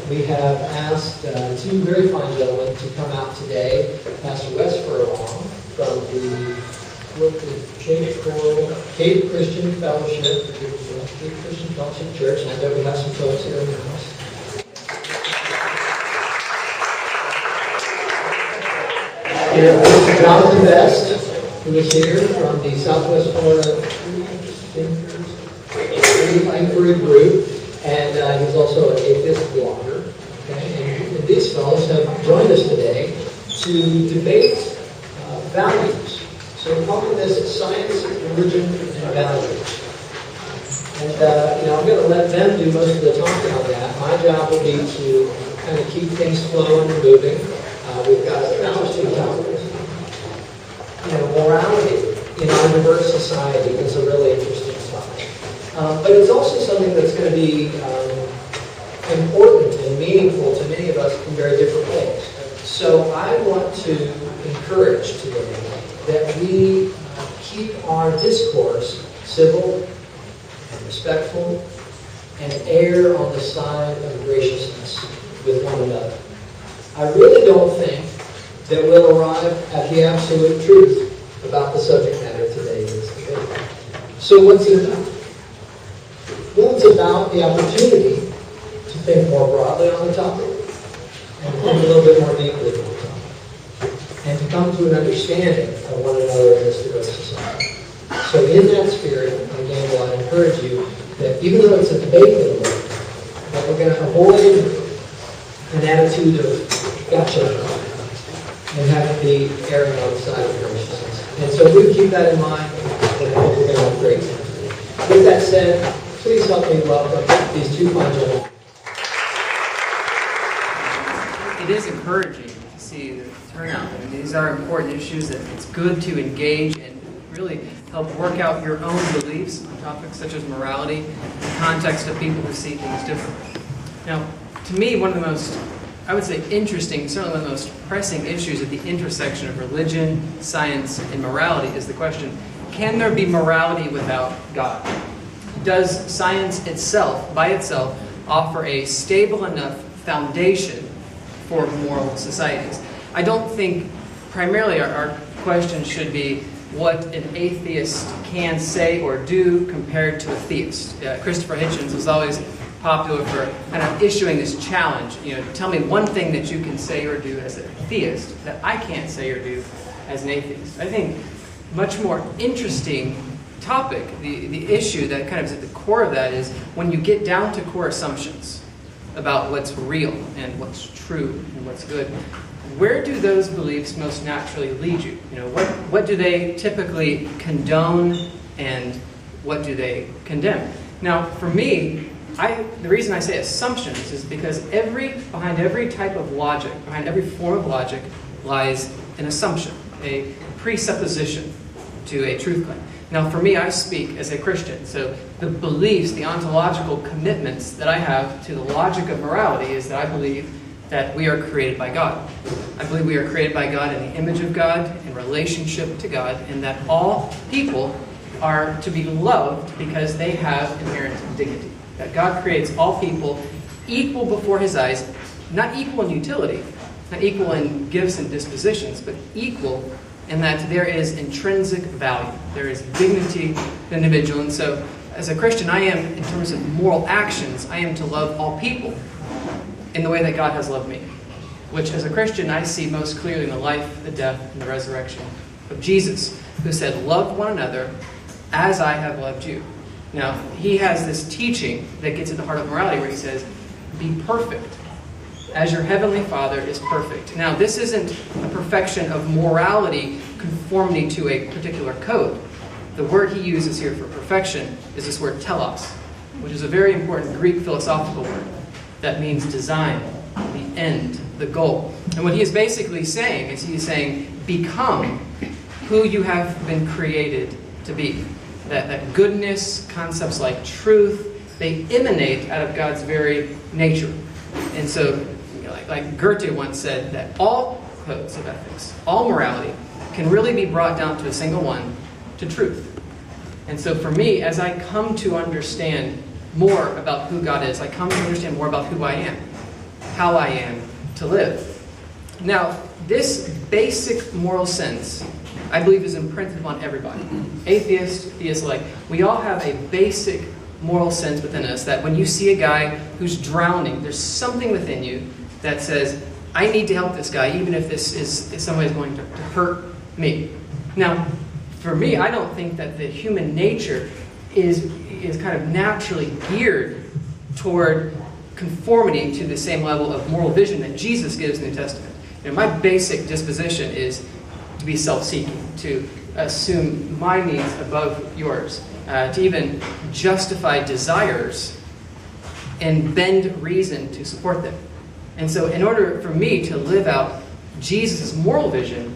we have asked two very fine gentlemen to come out today. Pastor Wes Furlong from the Cape Christian Fellowship, Cape Christian Fellowship Church, and I know we have some folks here in the house. And Jonathan Best, who is here from the Southwest Florida Inquiry Group, and he's also an atheist blogger. Okay? And these fellows have joined us today to debate values. So we're calling this Science, Religion, and Values. And I'm going to let them do most of the talking on that. My job will be to kind of keep things flowing and moving. We've got two topics. Morality in our diverse society is a really interesting topic. But it's also something that's going to be important and meaningful to many of us in very different ways. So I want to encourage today that we keep our discourse civil and respectful and err on the side of graciousness with one another. I really don't think that we'll arrive at the absolute truth about the subject matter today in this debate. So what's it about? Well, it's about the opportunity to think more broadly on the topic and to think a little bit more deeply on the topic and to come to an understanding of one another in this diverse society. So in that spirit, again, well, I encourage you that even though it's a debate that we're going to avoid an attitude of gotcha and have it be erring on the side of graciousness. And so if we keep that in mind, then I think we're going to have a great time. With that said, please help me welcome these two fine gentlemen. It is encouraging to see the turnout. I mean, these are important issues that it's good to engage and really help work out your own beliefs on topics such as morality in the context of people who see things differently. Now, to me, one of the most, I would say, interesting, certainly one of the most pressing issues at the intersection of religion, science, and morality is the question, can there be morality without God? Does science itself, by itself, offer a stable enough foundation for moral societies? I don't think primarily our question should be what an atheist can say or do compared to a theist. Christopher Hitchens was always popular for kind of issuing this challenge. Tell me one thing that you can say or do as a theist that I can't say or do as an atheist. I think much more interesting topic, the issue that kind of is at the core of that is when you get down to core assumptions about what's real and what's true and what's good, where do those beliefs most naturally lead you? What do they typically condone and what do they condemn? Now, for me, the reason I say assumptions is because behind every type of logic, behind every form of logic, lies an assumption, a presupposition to a truth claim. Now, for me, I speak as a Christian, so the beliefs, the ontological commitments that I have to the logic of morality is that I believe that we are created by God. I believe we are created by God in the image of God, in relationship to God, and that all people are to be loved because they have inherent dignity. That God creates all people equal before His eyes, not equal in utility, not equal in gifts and dispositions, but equal in that there is intrinsic value. There is dignity in the individual. And so, as a Christian, I am, in terms of moral actions, I am to love all people in the way that God has loved me. Which, as a Christian, I see most clearly in the life, the death, and the resurrection of Jesus, who said, love one another as I have loved you. Now, He has this teaching that gets at the heart of morality where He says, be perfect as your heavenly Father is perfect. Now, this isn't a perfection of morality, conformity to a particular code. The word He uses here for perfection is this word telos, which is a very important Greek philosophical word that means design, the end, the goal. And what He is basically saying is He is saying, become who you have been created to be. That goodness, concepts like truth, they emanate out of God's very nature. And so, like Goethe once said, that all codes of ethics, all morality, can really be brought down to a single one, to truth. And so for me, as I come to understand more about who God is, I come to understand more about who I am. how I am to live. Now, this basic moral sense, I believe, is imprinted upon everybody. Atheist, theist-like, we all have a basic moral sense within us that when you see a guy who's drowning, there's something within you that says, I need to help this guy, even if this is in some ways going to hurt me. Now, for me, I don't think that the human nature is kind of naturally geared toward conformity to the same level of moral vision that Jesus gives in the New Testament. My basic disposition is to be self-seeking, to assume my needs above yours, to even justify desires and bend reason to support them. And so in order for me to live out Jesus' moral vision,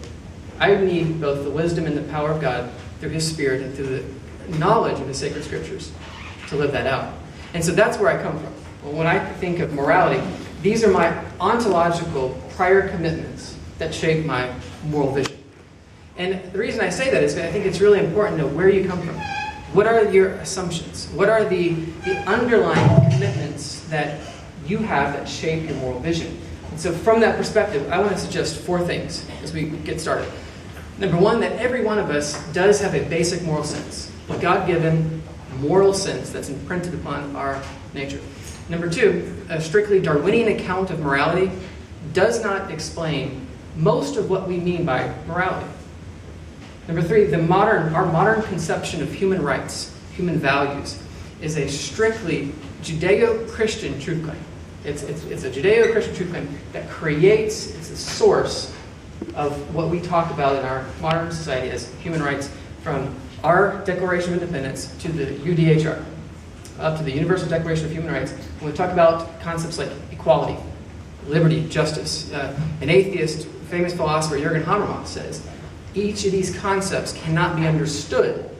I need both the wisdom and the power of God through His Spirit and through the knowledge of the sacred scriptures to live that out. And so that's where I come from. Well, when I think of morality, these are my ontological prior commitments that shape my moral vision. And the reason I say that is because I think it's really important to know where you come from. What are your assumptions? What are the underlying commitments that you have that shape your moral vision? And so from that perspective, I want to suggest 4 things as we get started. Number 1, that every one of us does have a basic moral sense, a God-given moral sense that's imprinted upon our nature. Number 2, a strictly Darwinian account of morality does not explain most of what we mean by morality. Number 3, our modern conception of human rights, human values, is a strictly Judeo-Christian truth claim. It's a Judeo-Christian truth claim that it's a source of what we talk about in our modern society as human rights, from our Declaration of Independence to the UDHR, up to the Universal Declaration of Human Rights. When we talk about concepts like equality, liberty, justice, an atheist, famous philosopher, Jürgen Habermas, says each of these concepts cannot be understood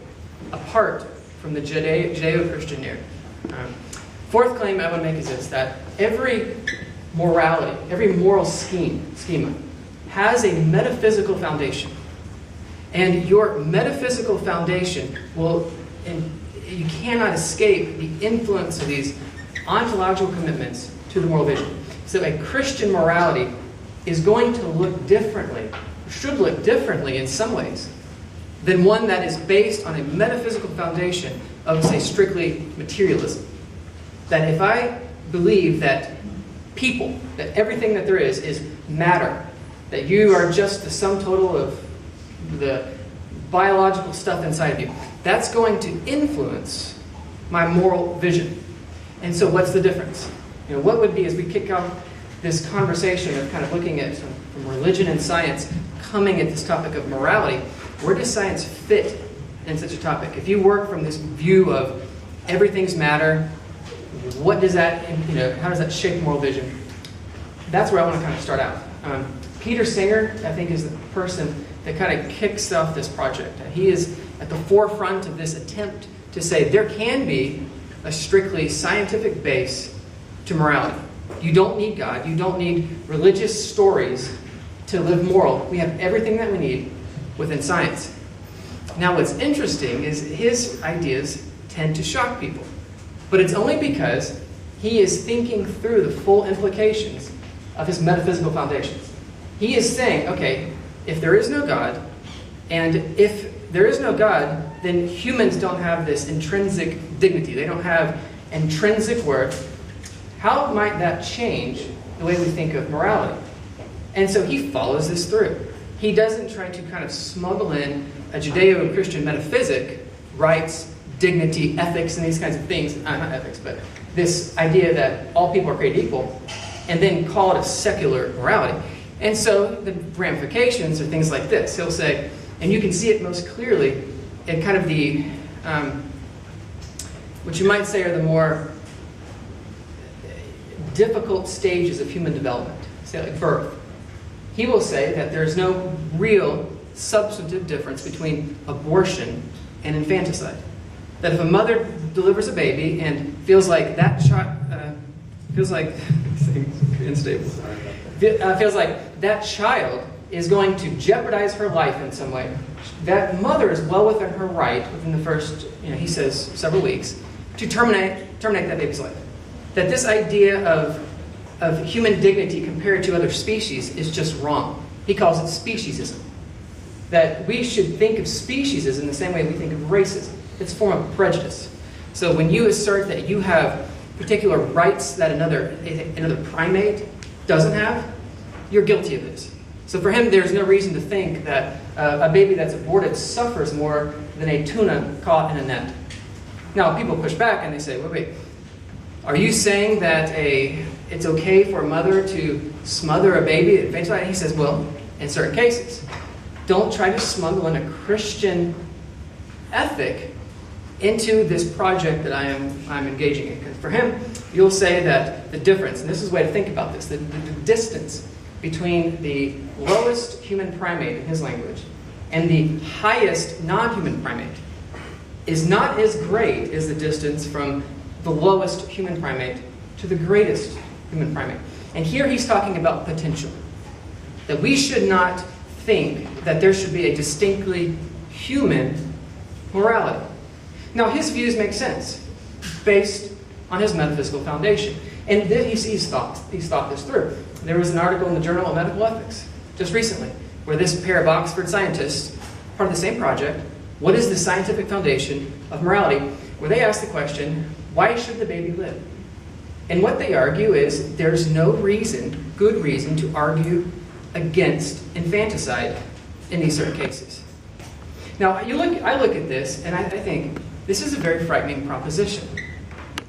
apart from the Judeo-Christian narrative. 4th claim I want to make is this, that every morality, every moral schema, has a metaphysical foundation. And your metaphysical foundation you cannot escape the influence of these ontological commitments to the moral vision. So a Christian morality is going to look differently, should look differently in some ways, than one that is based on a metaphysical foundation of, say, strictly materialism. That if I believe that people, that everything that there is matter, that you are just the sum total of the biological stuff inside of you, that's going to influence my moral vision. And so what's the difference? What would be, as we kick off this conversation of kind of looking at from religion and science, coming at this topic of morality, where does science fit in such a topic? If you work from this view of everything's matter, what does that, how does that shape moral vision? That's where I want to kind of start out. Peter Singer, I think, is the person that kind of kicks off this project. He is at the forefront of this attempt to say there can be a strictly scientific base to morality. You don't need God. You don't need religious stories to live moral. We have everything that we need within science. Now, what's interesting is his ideas tend to shock people. But it's only because he is thinking through the full implications of his metaphysical foundations. He is saying, okay, if there is no God, and if there is no God, then humans don't have this intrinsic dignity. They don't have intrinsic worth. How might that change the way we think of morality? And so he follows this through. He doesn't try to kind of smuggle in a Judeo-Christian metaphysic, rights, dignity, ethics, and these kinds of things. Not ethics, but this idea that all people are created equal, and then call it a secular morality. And so the ramifications are things like this. He'll say, and you can see it most clearly in kind of the, what you might say are the more difficult stages of human development, say like birth. He will say that there's no real substantive difference between abortion and infanticide. That if a mother delivers a baby and feels like that child, feels like that child is going to jeopardize her life in some way, that mother is well within her right, within the first, he says, several weeks, to terminate that baby's life. That this idea of of human dignity compared to other species is just wrong. He calls it speciesism. That we should think of speciesism the same way we think of racism. It's a form of prejudice. So when you assert that you have particular rights that another primate doesn't have, you're guilty of this. So for him, there's no reason to think that a baby that's aborted suffers more than a tuna caught in a net. Now, people push back and they say, wait, are you saying that it's okay for a mother to smother a baby at face value? He says, well, in certain cases. Don't try to smuggle in a Christian ethic into this project that I'm engaging in. Because for him, you'll say that the difference, and this is a way to think about this, the distance between the lowest human primate in his language and the highest non-human primate is not as great as the distance from the lowest human primate to the greatest human primate. And here he's talking about potential. That we should not think that there should be a distinctly human morality. Now, his views make sense based on his metaphysical foundation. And then he's thought this through. There was an article in the Journal of Medical Ethics just recently where this pair of Oxford scientists, part of the same project, what is the scientific foundation of morality? Where they ask the question, why should the baby live? And what they argue is there's no good reason to argue against infanticide in these certain cases. Now, I look at this and I think this is a very frightening proposition.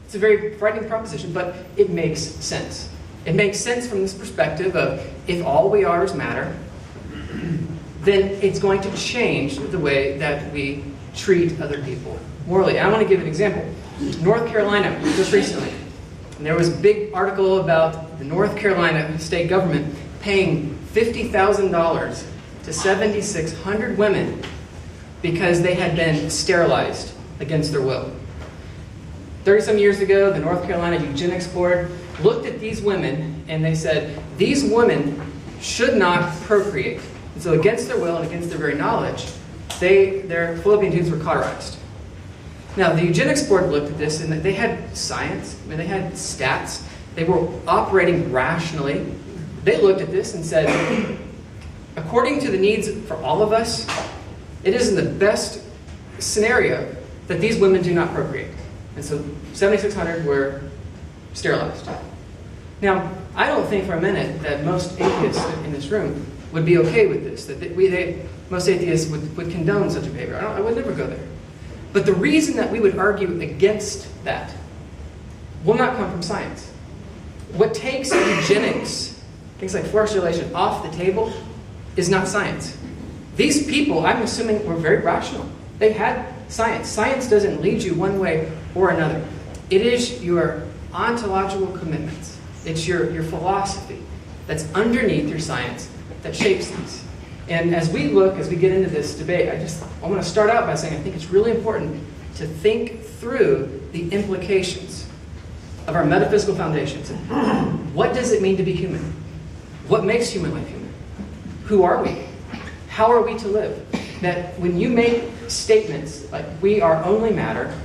It's a very frightening proposition, but it makes sense. It makes sense from this perspective of if all we are is matter, then it's going to change the way that we treat other people morally. I want to give an example. North Carolina, just recently, and there was a big article about the North Carolina state government paying $50,000 to 7,600 women because they had been sterilized against their will. 30-some years ago, the North Carolina Eugenics Board looked at these women and they said, these women should not procreate. And so against their will and against their very knowledge, their fallopian tubes were cauterized. Now, the Eugenics Board looked at this and they had science, they had stats, they were operating rationally. They looked at this and said, according to the needs for all of us, it is in the best scenario that these women do not procreate. And so 7,600 were sterilized. Now, I don't think for a minute that most atheists in this room would be okay with this, that most atheists would condone such a behavior. I would never go there. But the reason that we would argue against that will not come from science. What takes eugenics, things like forced sterilization, off the table is not science. These people, I'm assuming, were very rational. They had science. Science doesn't lead you one way or another. It is your ontological commitments. It's your philosophy that's underneath your science that shapes these. And as we get into this debate, I want to start out by saying I think it's really important to think through the implications of our metaphysical foundations. What does it mean to be human? What makes human life human? Who are we? How are we to live? That when you make statements like we are only matter,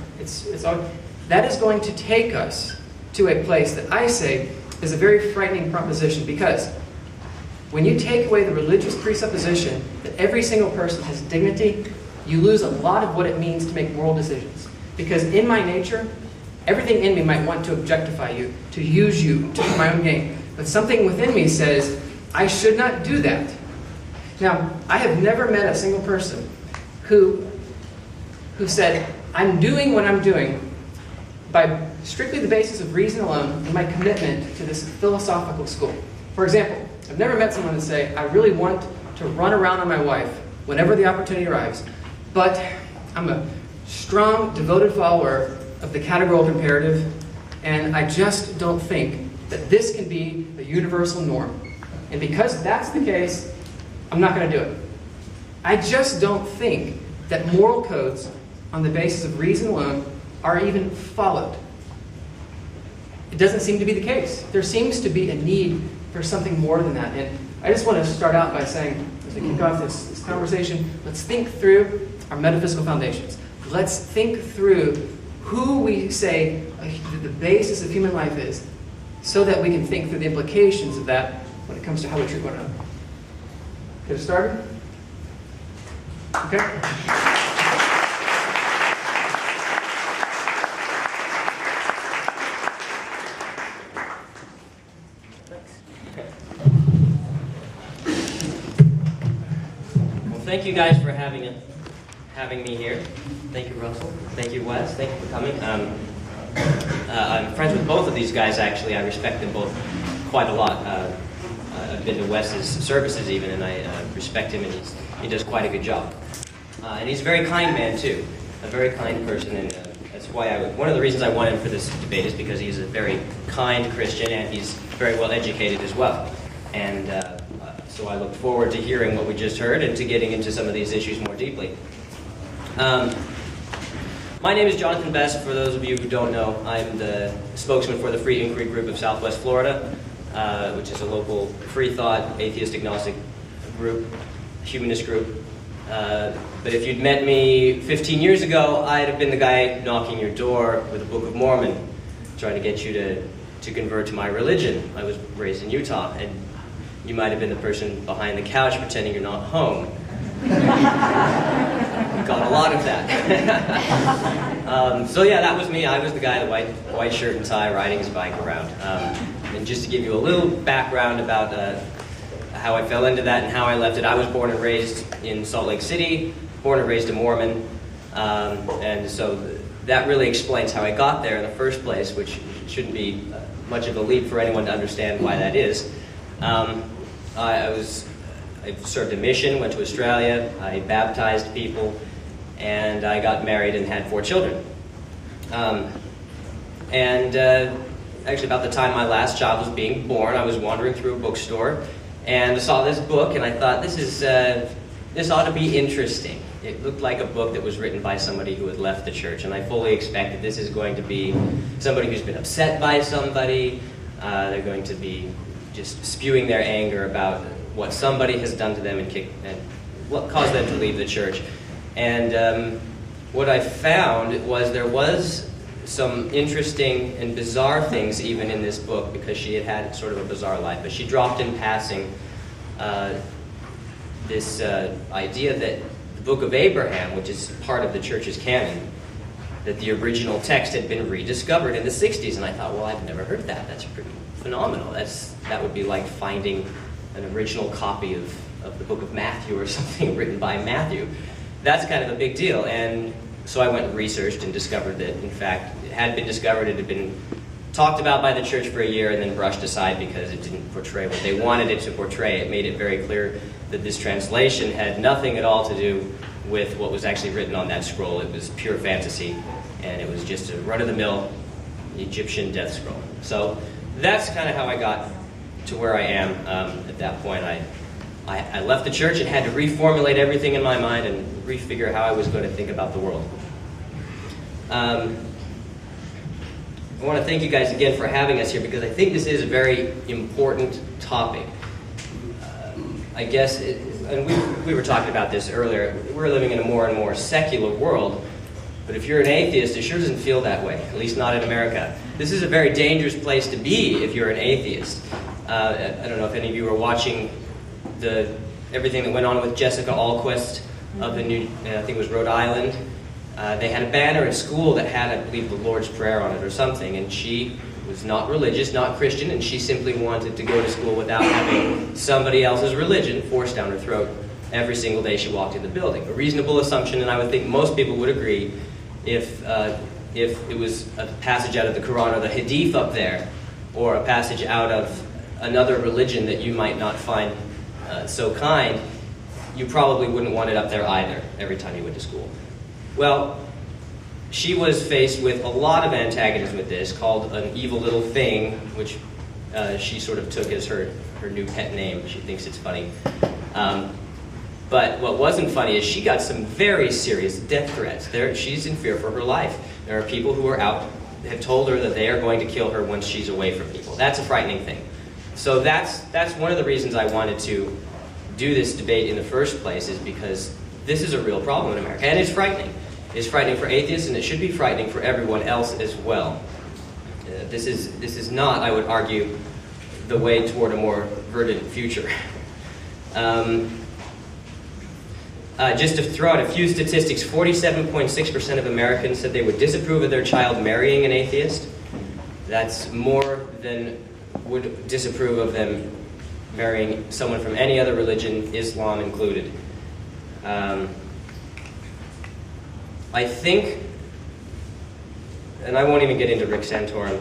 that is going to take us to a place that I say is a very frightening proposition, because when you take away the religious presupposition that every single person has dignity, you lose a lot of what it means to make moral decisions. Because in my nature, everything in me might want to objectify you, to use you to my own gain. But something within me says, I should not do that. Now, I have never met a single person who said, I'm doing what I'm doing by strictly the basis of reason alone and my commitment to this philosophical school. For example, I've never met someone to say, I really want to run around on my wife whenever the opportunity arrives, but I'm a strong, devoted follower of the categorical imperative, and I just don't think that this can be the universal norm. And because that's the case, I'm not going to do it. I just don't think that moral codes on the basis of reason alone are even followed. It doesn't seem to be the case. There seems to be a need for something more than that. And I just want to start out by saying, as we kick off this conversation, let's think through our metaphysical foundations. Let's think through who we say the basis of human life is. so that we can think through the implications of that when it comes to how we treat one another. Get it started? Okay. Well, thank you guys for having me here. Thank you, Russell. Thank you, Wes. Thank you for coming. I'm friends with both of these guys, actually. I respect them both quite a lot. I've been to Wes's services even, and I respect him, and he does quite a good job. And he's a very kind man, too. A very kind person, and that's why one of the reasons I wanted him for this debate is because he's a very kind Christian, and he's very well educated as well. And so I look forward to hearing what we just heard and to getting into some of these issues more deeply. My name is Jonathan Best. For those of you who don't know, I'm the spokesman for the Free Inquiry Group of Southwest Florida, which is a local free thought, atheist agnostic group, humanist group. But if you'd met me 15 years ago, I'd have been the guy knocking your door with the Book of Mormon, trying to get you to convert to my religion. I was raised in Utah, and you might have been the person behind the couch pretending you're not home. Got a lot of that. So yeah, that was me. I was the guy in the white shirt and tie riding his bike around. And just to give you a little background about how I fell into that and how I left it, I was born and raised in Salt Lake City, born and raised a Mormon, and so that really explains how I got there in the first place, which shouldn't be much of a leap for anyone to understand why that is. I served a mission, went to Australia, I baptized people, and I got married and had 4 children. Actually about the time my last child was being born, I was wandering through a bookstore and I saw this book and I thought, this ought to be interesting. It looked like a book that was written by somebody who had left the church, and I fully expected this is going to be somebody who's been upset by somebody. They're going to be just spewing their anger about what somebody has done to them and what caused them to leave the church. And what I found was there was some interesting and bizarre things even in this book, because she had had sort of a bizarre life. But she dropped in passing this idea that the Book of Abraham, which is part of the church's canon, that the original text had been rediscovered in the 60s. And I thought, well, I've never heard that. That's pretty phenomenal. That would be like finding an original copy of the Book of Matthew or something written by Matthew. That's kind of a big deal. And so I went and researched and discovered that, in fact, it had been discovered. It had been talked about by the church for a year and then brushed aside because it didn't portray what they wanted it to portray. It made it very clear that this translation had nothing at all to do with what was actually written on that scroll. It was pure fantasy, and it was just a run-of-the-mill Egyptian death scroll. So that's kind of how I got to where I am at that point. I left the church and had to reformulate everything in my mind and refigure how I was going to think about the world. I want to thank you guys again for having us here, because I think this is a very important topic. I guess, and we were talking about this earlier, we're living in a more and more secular world, but if you're an atheist, it sure doesn't feel that way, at least not in America. This is a very dangerous place to be if you're an atheist. I don't know if any of you were watching everything that went on with Jessica Alquist up in I think it was Rhode Island. They had a banner at school that had, I believe, the Lord's Prayer on it or something, and she was not religious, not Christian, and she simply wanted to go to school without having somebody else's religion forced down her throat every single day she walked in the building. A reasonable assumption, and I would think most people would agree, if it was a passage out of the Quran or the Hadith up there, or a passage out of another religion that you might not find so kind, you probably wouldn't want it up there either every time you went to school. Well, she was faced with a lot of antagonism with this, called an evil little thing, which she sort of took as her new pet name. She thinks it's funny. But what wasn't funny is she got some very serious death threats. She's in fear for her life. There are people who are out, have told her that they are going to kill her once she's away from people. That's a frightening thing. So that's one of the reasons I wanted to do this debate in the first place, is because this is a real problem in America, and it's frightening. It's frightening for atheists, and it should be frightening for everyone else as well. But this is not, I would argue, the way toward a more verdant future. Just to throw out a few statistics, 47.6% of Americans said they would disapprove of their child marrying an atheist. That's more than would disapprove of them marrying someone from any other religion, Islam included. I think, and I won't even get into Rick Santorum.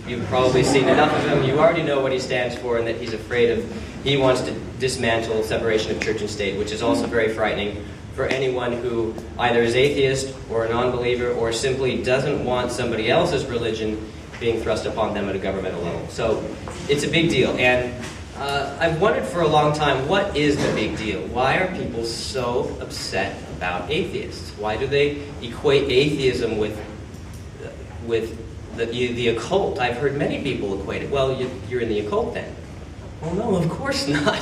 You've probably seen enough of him. You already know what he stands for and that he's afraid of, he wants to dismantle separation of church and state, which is also very frightening for anyone who either is atheist or a non-believer or simply doesn't want somebody else's religion being thrust upon them at a governmental level. So it's a big deal. And I've wondered for a long time, what is the big deal? Why are people so upset about atheists? Why do they equate atheism with the occult? I've heard many people equate it. Well, you're in the occult then. Well, no, of course not.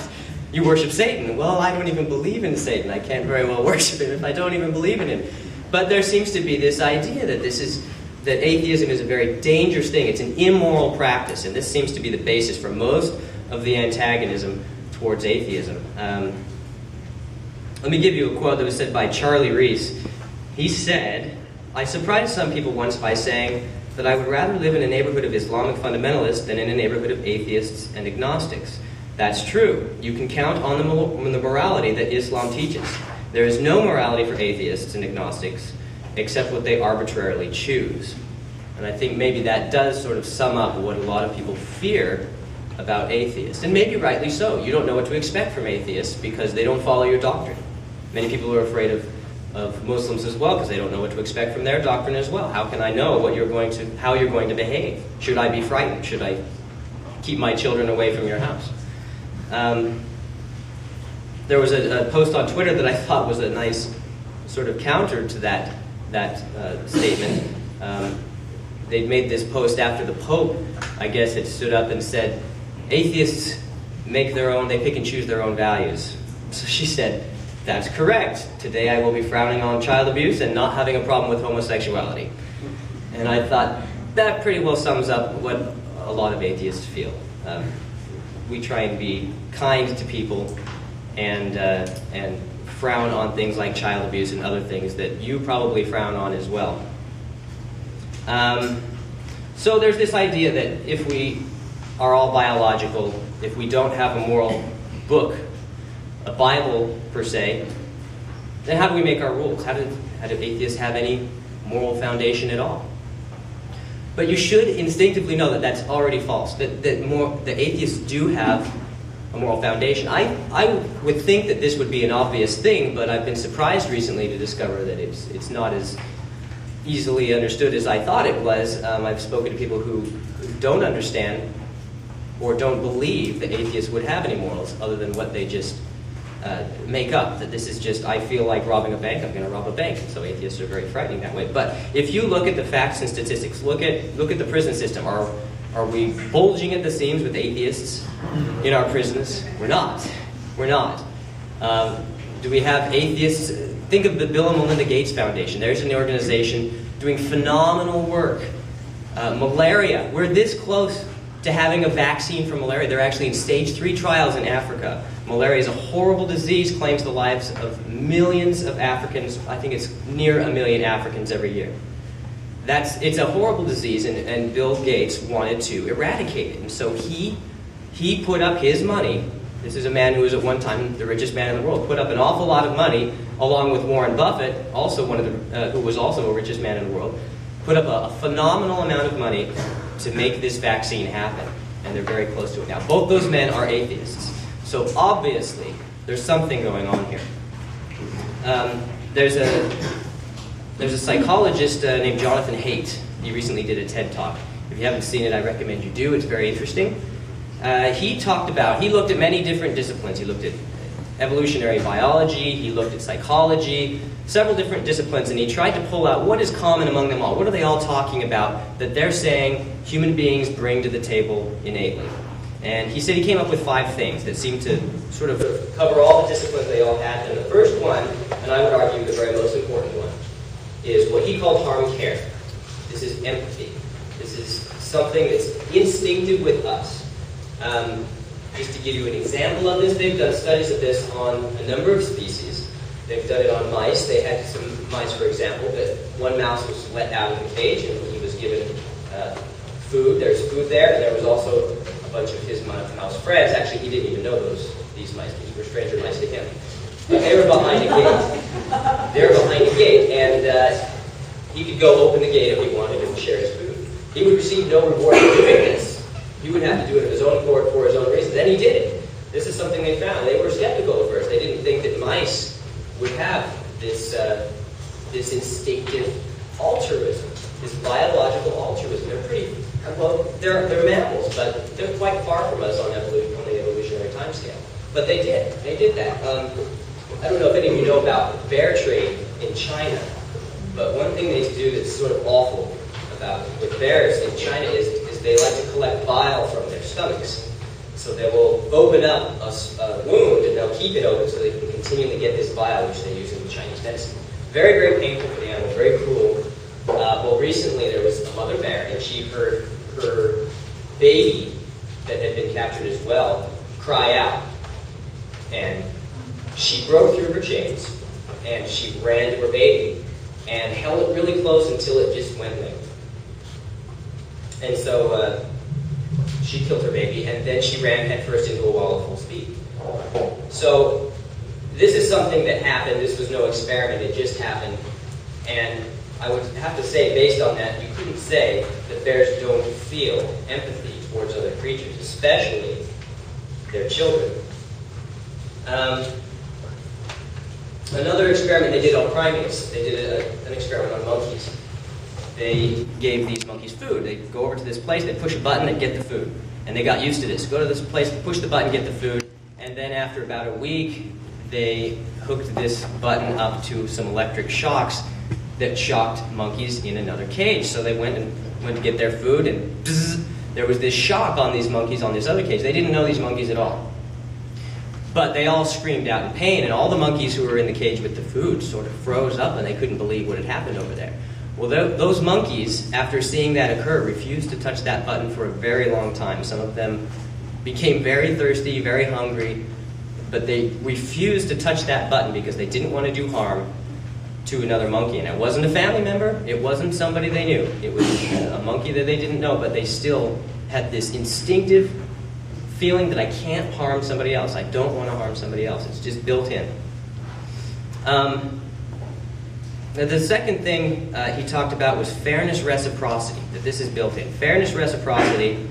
You worship Satan. Well, I don't even believe in Satan. I can't very well worship him if I don't even believe in him. But there seems to be this idea that that atheism is a very dangerous thing. It's an immoral practice, and this seems to be the basis for most of the antagonism towards atheism. Let me give you a quote that was said by Charlie Reese. He said, "I surprised some people once by saying that I would rather live in a neighborhood of Islamic fundamentalists than in a neighborhood of atheists and agnostics. That's true. You can count on the morality that Islam teaches. There is no morality for atheists and agnostics except what they arbitrarily choose." And I think maybe that does sort of sum up what a lot of people fear about atheists. And maybe rightly so. You don't know what to expect from atheists because they don't follow your doctrine. Many people are afraid of Muslims as well because they don't know what to expect from their doctrine as well. How can I know how you're going to behave? Should I be frightened? Should I keep my children away from your house? There was a post on Twitter that I thought was a nice sort of counter to that statement. They'd made this post after the Pope, I guess, had stood up and said, "Atheists make they pick and choose their own values." So she said, "That's correct. Today I will be frowning on child abuse and not having a problem with homosexuality." And I thought, that pretty well sums up what a lot of atheists feel. We try and be kind to people and frown on things like child abuse and other things that you probably frown on as well. So there's this idea that if we are all biological, if we don't have a moral book, a Bible per se, then how do we make our rules? How do atheists have any moral foundation at all? But you should instinctively know that that's already false, that atheists do have a moral foundation. I would think that this would be an obvious thing, but I've been surprised recently to discover that it's not as easily understood as I thought it was. I've spoken to people who don't understand or don't believe that atheists would have any morals other than what they just make up. That this is just, I feel like robbing a bank, I'm going to rob a bank. And so atheists are very frightening that way. But if you look at the facts and statistics, look at the prison system. Are we bulging at the seams with atheists in our prisons? We're not. We're not. Do we have atheists? Think of the Bill and Melinda Gates Foundation. There's an organization doing phenomenal work. Malaria. We're this close to having a vaccine for malaria. They're actually in stage 3 trials in Africa. Malaria is a horrible disease, claims the lives of millions of Africans. I think it's near 1 million Africans every year. It's a horrible disease, and Bill Gates wanted to eradicate it. And so he put up his money. This is a man who was at one time the richest man in the world. Put up an awful lot of money, along with Warren Buffett, also who was also a richest man in the world. Put up a phenomenal amount of money to make this vaccine happen, and they're very close to it now. Both those men are atheists. So obviously, there's something going on here. There's a psychologist named Jonathan Haidt. He recently did a TED Talk. If you haven't seen it, I recommend you do. It's very interesting. He looked at many different disciplines. He looked at evolutionary biology, he looked at psychology, several different disciplines, and he tried to pull out what is common among them all. What are they all talking about that they're saying human beings bring to the table innately? And he said he came up with 5 things that seemed to sort of cover all the disciplines they all had. And the first one, and I would argue the very most important one, is what he called harm care. This is empathy. This is something that's instinctive with us. Just to give you an example of this, they've done studies of this on a number of species. They've done it on mice. They had some mice, for example, that one mouse was let out of the cage and he was given food. There's food there, and there was also a bunch of his mouse friends. Actually, he didn't even know these mice. These were stranger mice to him. But they were behind a gate. They were behind a gate, and he could go open the gate if he wanted and share his food. He would receive no reward for doing this. He would have to do it of his own accord for his own reasons. And he did it. This is something they found. They were skeptical at first. They didn't think that mice would have this instinctive altruism, this biological altruism. They're pretty, well, they're mammals, but they're quite far from us on the evolutionary timescale. But they did. They did that. I don't know if any of you know about bear trade in China, but one thing they do that's sort of awful about with bears in China is they like to collect bile from their stomachs. So they will open up a wound and they'll keep it open so they can continually get this bile, which they use in Chinese medicine. Very, very painful for the animal, very cruel. Well, recently there was a mother bear, and she heard her baby that had been captured as well cry out. And she broke through her chains, and she ran to her baby, and held it really close until it just went limp. And so she killed her baby, and then she ran headfirst into a wall at full speed. So this is something that happened. This was no experiment. It just happened. And I would have to say, based on that, you couldn't say that bears don't feel empathy towards other creatures, especially their children. Another experiment they did on primates. They did an experiment on monkeys. They gave these monkeys food. They'd go over to this place, they'd push a button, and get the food. And they got used to this. Go to this place, push the button, get the food. And then after about a week, they hooked this button up to some electric shocks that shocked monkeys in another cage. So they went to get their food, and bzz, there was this shock on these monkeys on this other cage. They didn't know these monkeys at all. But they all screamed out in pain, and all the monkeys who were in the cage with the food sort of froze up, and they couldn't believe what had happened over there. Well, those monkeys, after seeing that occur, refused to touch that button for a very long time. Some of them became very thirsty, very hungry, but they refused to touch that button because they didn't want to do harm to another monkey. And it wasn't a family member, it wasn't somebody they knew. It was a monkey that they didn't know, but they still had this instinctive feeling that I can't harm somebody else. I don't want to harm somebody else. It's just built in. The second thing he talked about was fairness reciprocity, that this is built in. Fairness reciprocity,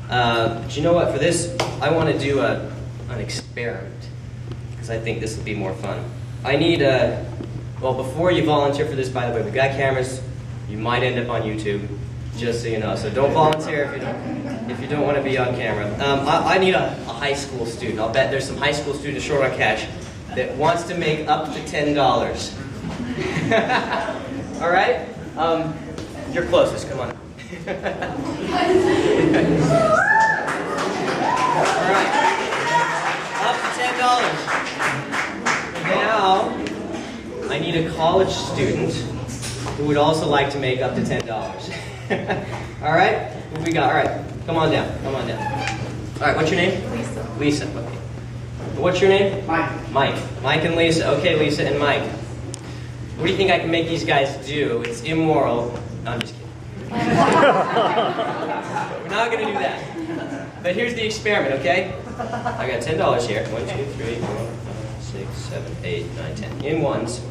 but you know what, for this, I want to do an experiment, because I think this will be more fun. I need well, before you volunteer for this, by the way, we've got cameras. You might end up on YouTube, just so you know. So don't volunteer if you don't want to be on camera. I need a high school student. I'll bet there's some high school students short on cash that wants to make up to $10. All right? You're closest. Come on. All right. Up to $10. Now, I need a college student who would also like to make up to $10. All right? What we got? All right. Come on down. Come on down. All right. What's your name? Lisa. Lisa. Okay. What's your name? Mike. Mike. Mike and Lisa. Okay, Lisa and Mike. What do you think I can make these guys do? It's immoral. No, I'm just kidding. We're not going to do that. But here's the experiment, okay? I got $10 here. 1, 2, 3, 4, 5, 6, 7, 8, 9, 10. In ones.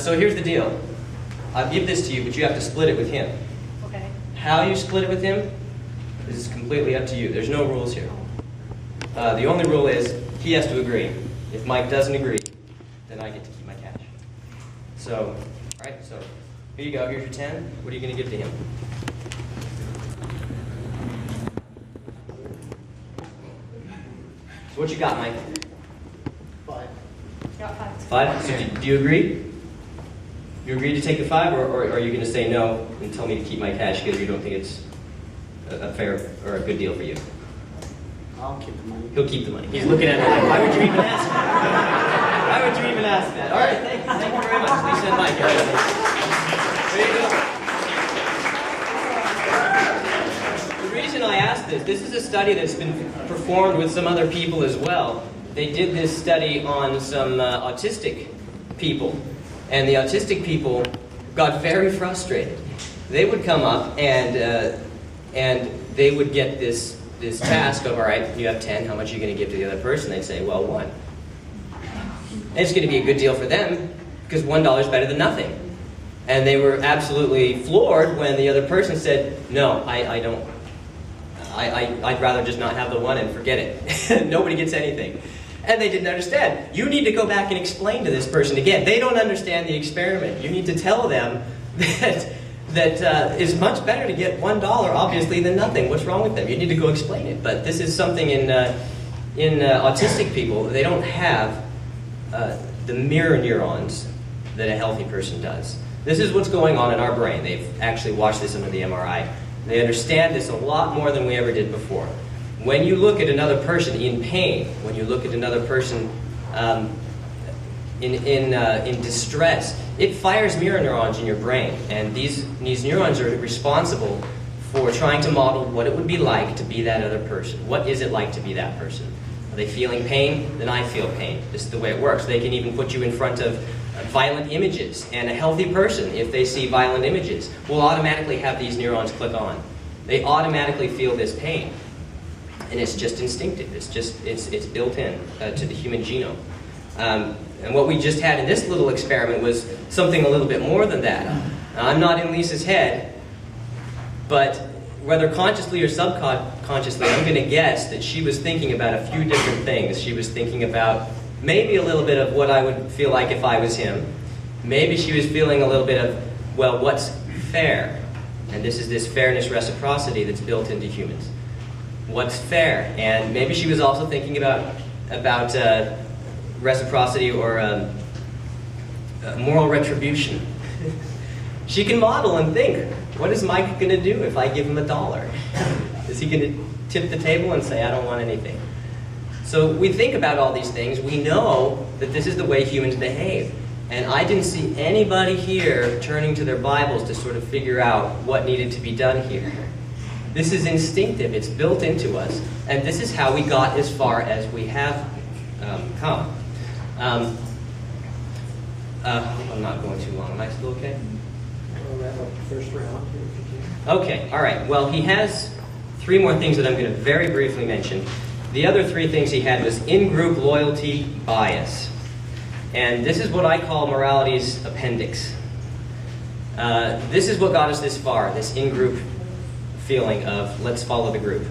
So here's the deal. I'll give this to you, but you have to split it with him. Okay. How you split it with him is completely up to you. There's no rules here. The only rule is he has to agree. If Mike doesn't agree, then I get to keep my cash. So, all right, so here you go. Here's your 10. What are you going to give to him? So what you got, Mike? 5. Got 5. 5? So do you agree? You agree to take the 5, or are you going to say no and tell me to keep my cash because you don't think it's a fair or a good deal for you? I'll keep the money. He'll keep the money. He's looking at me like, why would you even ask that? Why would you even ask that? All right, thank you very much. Lisa and Mike. There you go. reason I asked this is a study that's been performed with some other people as well. They did this study on some autistic people, and the autistic people got very frustrated. They would come up and they would get this task of, all right, you have 10, how much are you going to give to the other person? They'd say, well, 1. And it's going to be a good deal for them because $1 is better than nothing. And they were absolutely floored when the other person said, no, I don't. I'd rather just not have the 1 and forget it. Nobody gets anything. And they didn't understand. You need to go back and explain to this person again. They don't understand the experiment. You need to tell them that it's much better to get $1, obviously, than nothing. What's wrong with them? You need to go explain it. But this is something in autistic people. They don't have the mirror neurons that a healthy person does. This is what's going on in our brain. They've actually watched this under the MRI. They understand this a lot more than we ever did before. When you look at another person in pain, when you look at another person in distress, it fires mirror neurons in your brain. And these neurons are responsible for trying to model what it would be like to be that other person. What is it like to be that person? Are they feeling pain? Then I feel pain. This is the way it works. They can even put you in front of violent images. And a healthy person, if they see violent images, will automatically have these neurons click on. They automatically feel this pain. And it's just instinctive. It's built in to the human genome. And what we just had in this little experiment was something a little bit more than that. Now, I'm not in Lisa's head, but whether consciously or subconsciously, I'm going to guess that she was thinking about a few different things. She was thinking about maybe a little bit of what I would feel like if I was him. Maybe she was feeling a little bit of, well, what's fair? And this is this fairness reciprocity that's built into humans. What's fair? And maybe she was also thinking about reciprocity or moral retribution. She can model and think, what is Mike going to do if I give him $1? Is he going to tip the table and say, I don't want anything? So we think about all these things. We know that this is the way humans behave. And I didn't see anybody here turning to their Bibles to sort of figure out what needed to be done here. This is instinctive. It's built into us. And this is how we got as far as we have come. I'm not going too long. Am I still okay? We'll wrap up the first round here if you can. Okay, all right. Well, he has 3 more things that I'm going to very briefly mention. The other 3 things he had was in-group loyalty bias. And this is what I call morality's appendix. This is what got us this far, this in-group feeling of let's follow the group.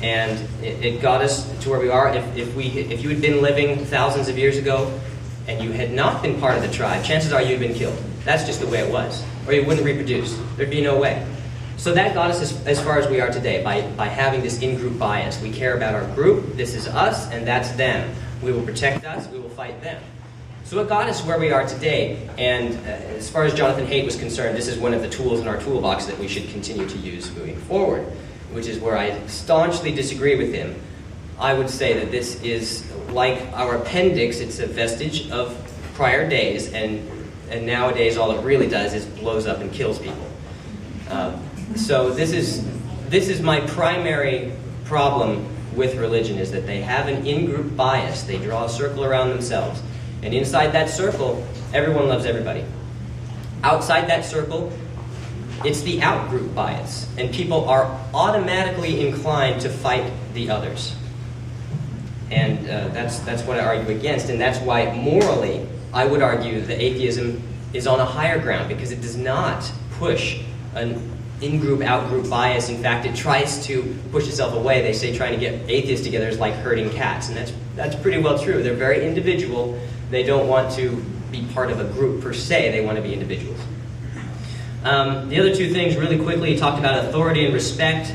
And it got us to where we are. If you had been living thousands of years ago and you had not been part of the tribe, chances are you'd been killed. That's just the way it was. Or you wouldn't reproduce. There'd be no way. So that got us as far as we are today by having this in-group bias. We care about our group. This is us and that's them. We will protect us. We will fight them. So it got us where we are today. And as far as Jonathan Haidt was concerned, this is one of the tools in our toolbox that we should continue to use moving forward, which is where I staunchly disagree with him. I would say that this is like our appendix. It's a vestige of prior days, and nowadays all it really does is blows up and kills people. So this is my primary problem with religion, is that they have an in-group bias. They draw a circle around themselves. And inside that circle, everyone loves everybody. Outside that circle, it's the out-group bias. And people are automatically inclined to fight the others. And that's what I argue against. And that's why, morally, I would argue that atheism is on a higher ground, because it does not push an in-group, out-group bias. In fact, it tries to push itself away. They say trying to get atheists together is like herding cats. And that's pretty well true. They're very individual. They don't want to be part of a group per se. They want to be individuals. The other 2 things, really quickly, he talked about authority and respect.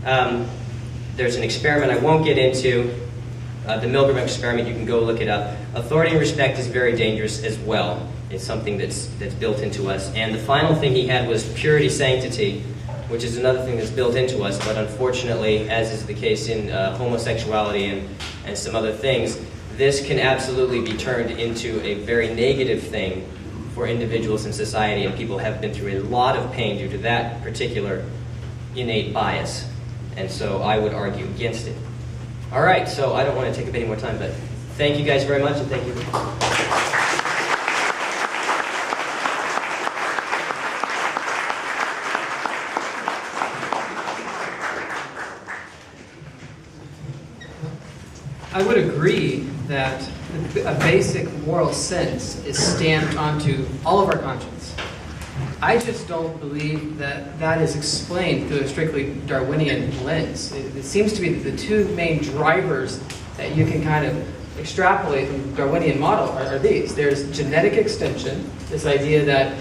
There's an experiment I won't get into. The Milgram experiment, you can go look it up. Authority and respect is very dangerous as well. It's something that's built into us. And the final thing he had was purity, sanctity, which is another thing that's built into us. But unfortunately, as is the case in homosexuality and some other things, this can absolutely be turned into a very negative thing for individuals in society, and people have been through a lot of pain due to that particular innate bias. And so I would argue against it. All right, so I don't want to take up any more time, but thank you guys very much, and thank you. I would agree that a basic moral sense is stamped onto all of our conscience. I just don't believe that that is explained through a strictly Darwinian lens. It seems to be that the two main drivers that you can kind of extrapolate from the Darwinian model are these. There's genetic extension, this idea that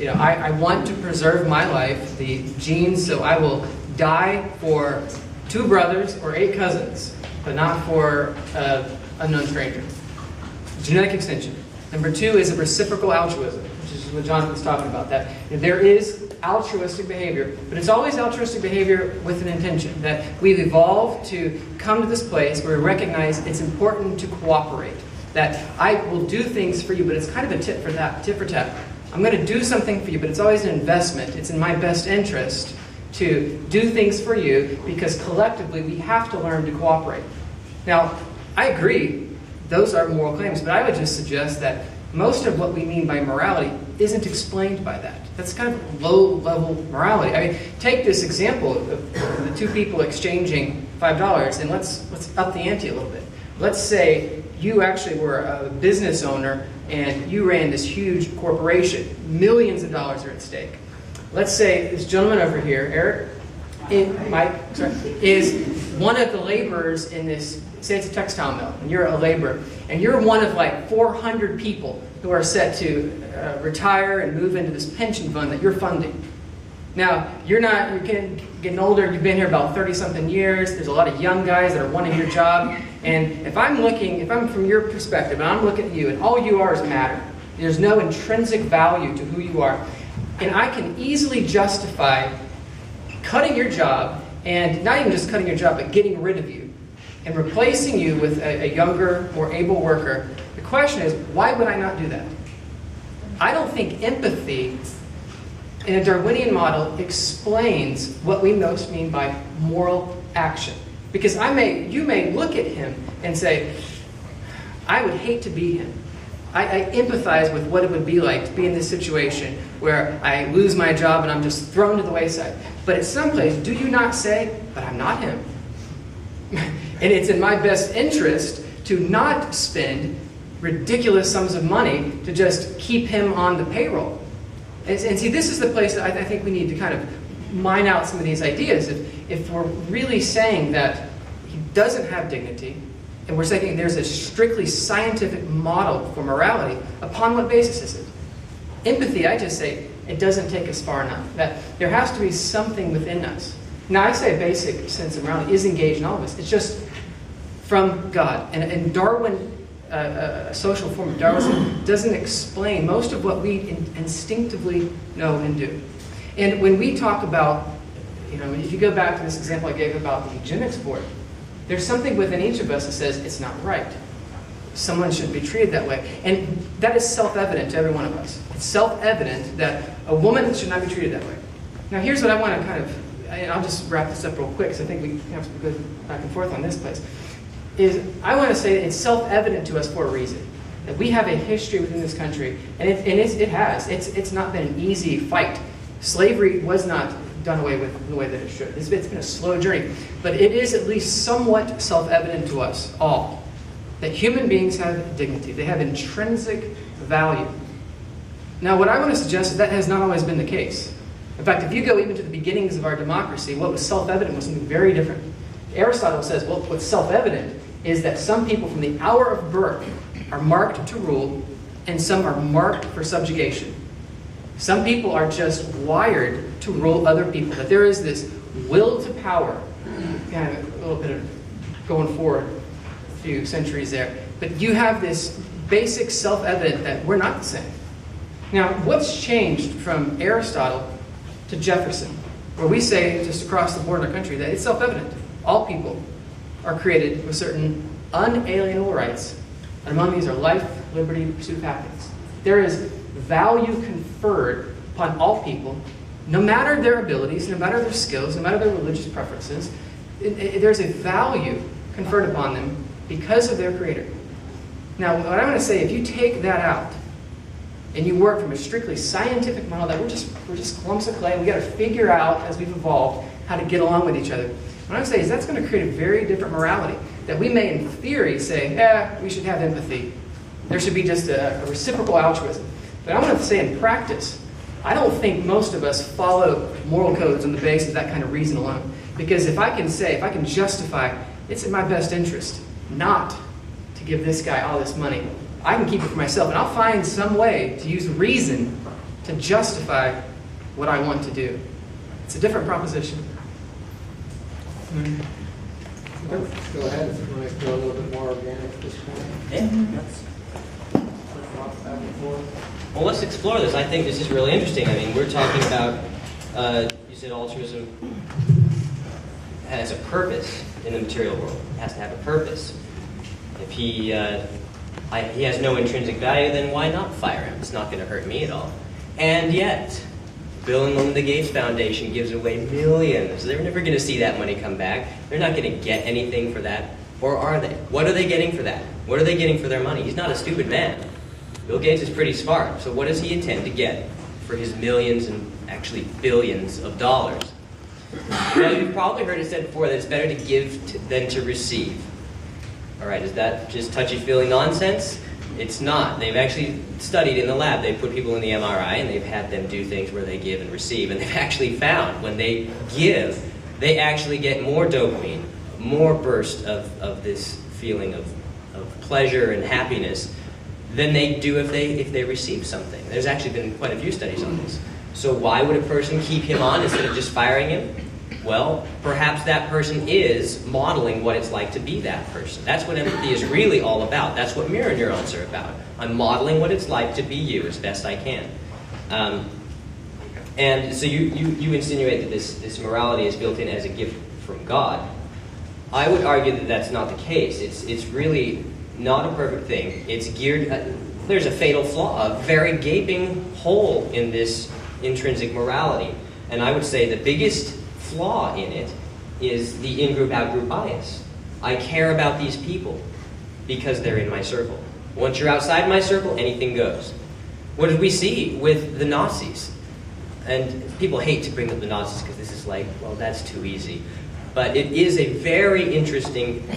I want to preserve my life, the genes, so I will die for 2 brothers or 8 cousins, but not for an unknown stranger. Genetic extension. Number 2 is a reciprocal altruism, which is what Jonathan was talking about. That there is altruistic behavior, but it's always altruistic behavior with an intention. That we've evolved to come to this place where we recognize it's important to cooperate. That I will do things for you, but it's kind of a tit for tat. I'm going to do something for you, but it's always an investment. It's in my best interest to do things for you because collectively we have to learn to cooperate. Now, I agree, those are moral claims, but I would just suggest that most of what we mean by morality isn't explained by that. That's kind of low-level morality. I mean, take this example of the 2 people exchanging $5, and let's up the ante a little bit. Let's say you actually were a business owner and you ran this huge corporation. Millions of dollars are at stake. Let's say this gentleman over here, Eric, Mike, is one of the laborers in this, say it's a textile mill, and you're a laborer, and you're one of like 400 people who are set to retire and move into this pension fund that you're funding. Now, you're getting older, you've been here about 30-something years, there's a lot of young guys that are wanting your job, and if I'm from your perspective, and I'm looking at you, and all you are is matter, there's no intrinsic value to who you are, and I can easily justify cutting your job, and not even just cutting your job, but getting rid of you, and replacing you with a younger, more able worker. The question is, why would I not do that? I don't think empathy in a Darwinian model explains what we most mean by moral action. Because you may look at him and say, I would hate to be him. I empathize with what it would be like to be in this situation where I lose my job and I'm just thrown to the wayside. But at some place, do you not say, but I'm not him? And it's in my best interest to not spend ridiculous sums of money to just keep him on the payroll. And see, this is the place that I think we need to kind of mine out some of these ideas. If we're really saying that he doesn't have dignity, and we're saying there's a strictly scientific model for morality, upon what basis is it? Empathy, I just say, it doesn't take us far enough. That there has to be something within us. Now, I say a basic sense of morality is engaged in all of us. It's just from God. And Darwin, a social form of Darwinism, doesn't explain most of what we instinctively know and do. And when we talk about, if you go back to this example I gave about the eugenics board, there's something within each of us that says it's not right. Someone shouldn't be treated that way. And that is self-evident to every one of us. It's self-evident that a woman should not be treated that way. Now here's what I want to and I'll just wrap this up real quick because I think we have some good back and forth on this place, is I want to say that it's self-evident to us for a reason. That we have a history within this country, and it has. It's not been an easy fight. Slavery was not done away with the way that it should. It's been a slow journey. But it is at least somewhat self-evident to us all that human beings have dignity. They have intrinsic value. Now, what I want to suggest is that has not always been the case. In fact, if you go even to the beginnings of our democracy, what was self-evident was something very different. Aristotle says, well, what's self-evident is that some people from the hour of birth are marked to rule, and some are marked for subjugation. Some people are just wired to rule other people. That there is this will to power. Kind of a little bit of going forward a few centuries there. But you have this basic self-evident that we're not the same. Now, what's changed from Aristotle to Jefferson, where we say just across the board in our country that it's self-evident. All people are created with certain unalienable rights, and among these are life, liberty, pursuit of happiness. There is value conferred upon all people, no matter their abilities, no matter their skills, no matter their religious preferences. there's a value conferred upon them because of their Creator. Now, what I'm going to say, if you take that out, and you work from a strictly scientific model that we're just clumps of clay, we got to figure out, as we've evolved, how to get along with each other. What I'm saying is that's going to create a very different morality. That we may, in theory, say, we should have empathy. There should be just a reciprocal altruism. But I want to say in practice, I don't think most of us follow moral codes on the basis of that kind of reason alone. Because if I can justify, it's in my best interest not to give this guy all this money, I can keep it for myself. And I'll find some way to use reason to justify what I want to do. It's a different proposition. Go ahead if you want to go a little bit more organic at this point. Yeah, well, let's explore this. I think this is really interesting. I mean, we're talking about, you said altruism has a purpose in the material world. It has to have a purpose. If he has no intrinsic value, then why not fire him? It's not going to hurt me at all. And yet, Bill and Melinda Gates Foundation gives away millions. They're never going to see that money come back. They're not going to get anything for that. Or are they? What are they getting for that? What are they getting for their money? He's not a stupid man. Bill Gates is pretty smart. So what does he intend to get for his millions and actually billions of dollars? Well, you've probably heard it said before that it's better to give than to receive. All right, is that just touchy-feely nonsense? It's not. They've actually studied in the lab. They put people in the MRI and they've had them do things where they give and receive. And they've actually found when they give, they actually get more dopamine, more burst of this feeling of pleasure and happiness than they do if they receive something. There's actually been quite a few studies on this. So why would a person keep him on instead of just firing him? Well, perhaps that person is modeling what it's like to be that person. That's what empathy is really all about. That's what mirror neurons are about. I'm modeling what it's like to be you as best I can. And so you insinuate that this morality is built in as a gift from God. I would argue that that's not the case. It's really not a perfect thing. It's geared. There's a fatal flaw, a very gaping hole in this intrinsic morality. And I would say the biggest flaw in it is the in-group, out-group bias. I care about these people because they're in my circle. Once you're outside my circle, anything goes. What did we see with the Nazis? And people hate to bring up the Nazis because this is like, well, that's too easy. But it is a very interesting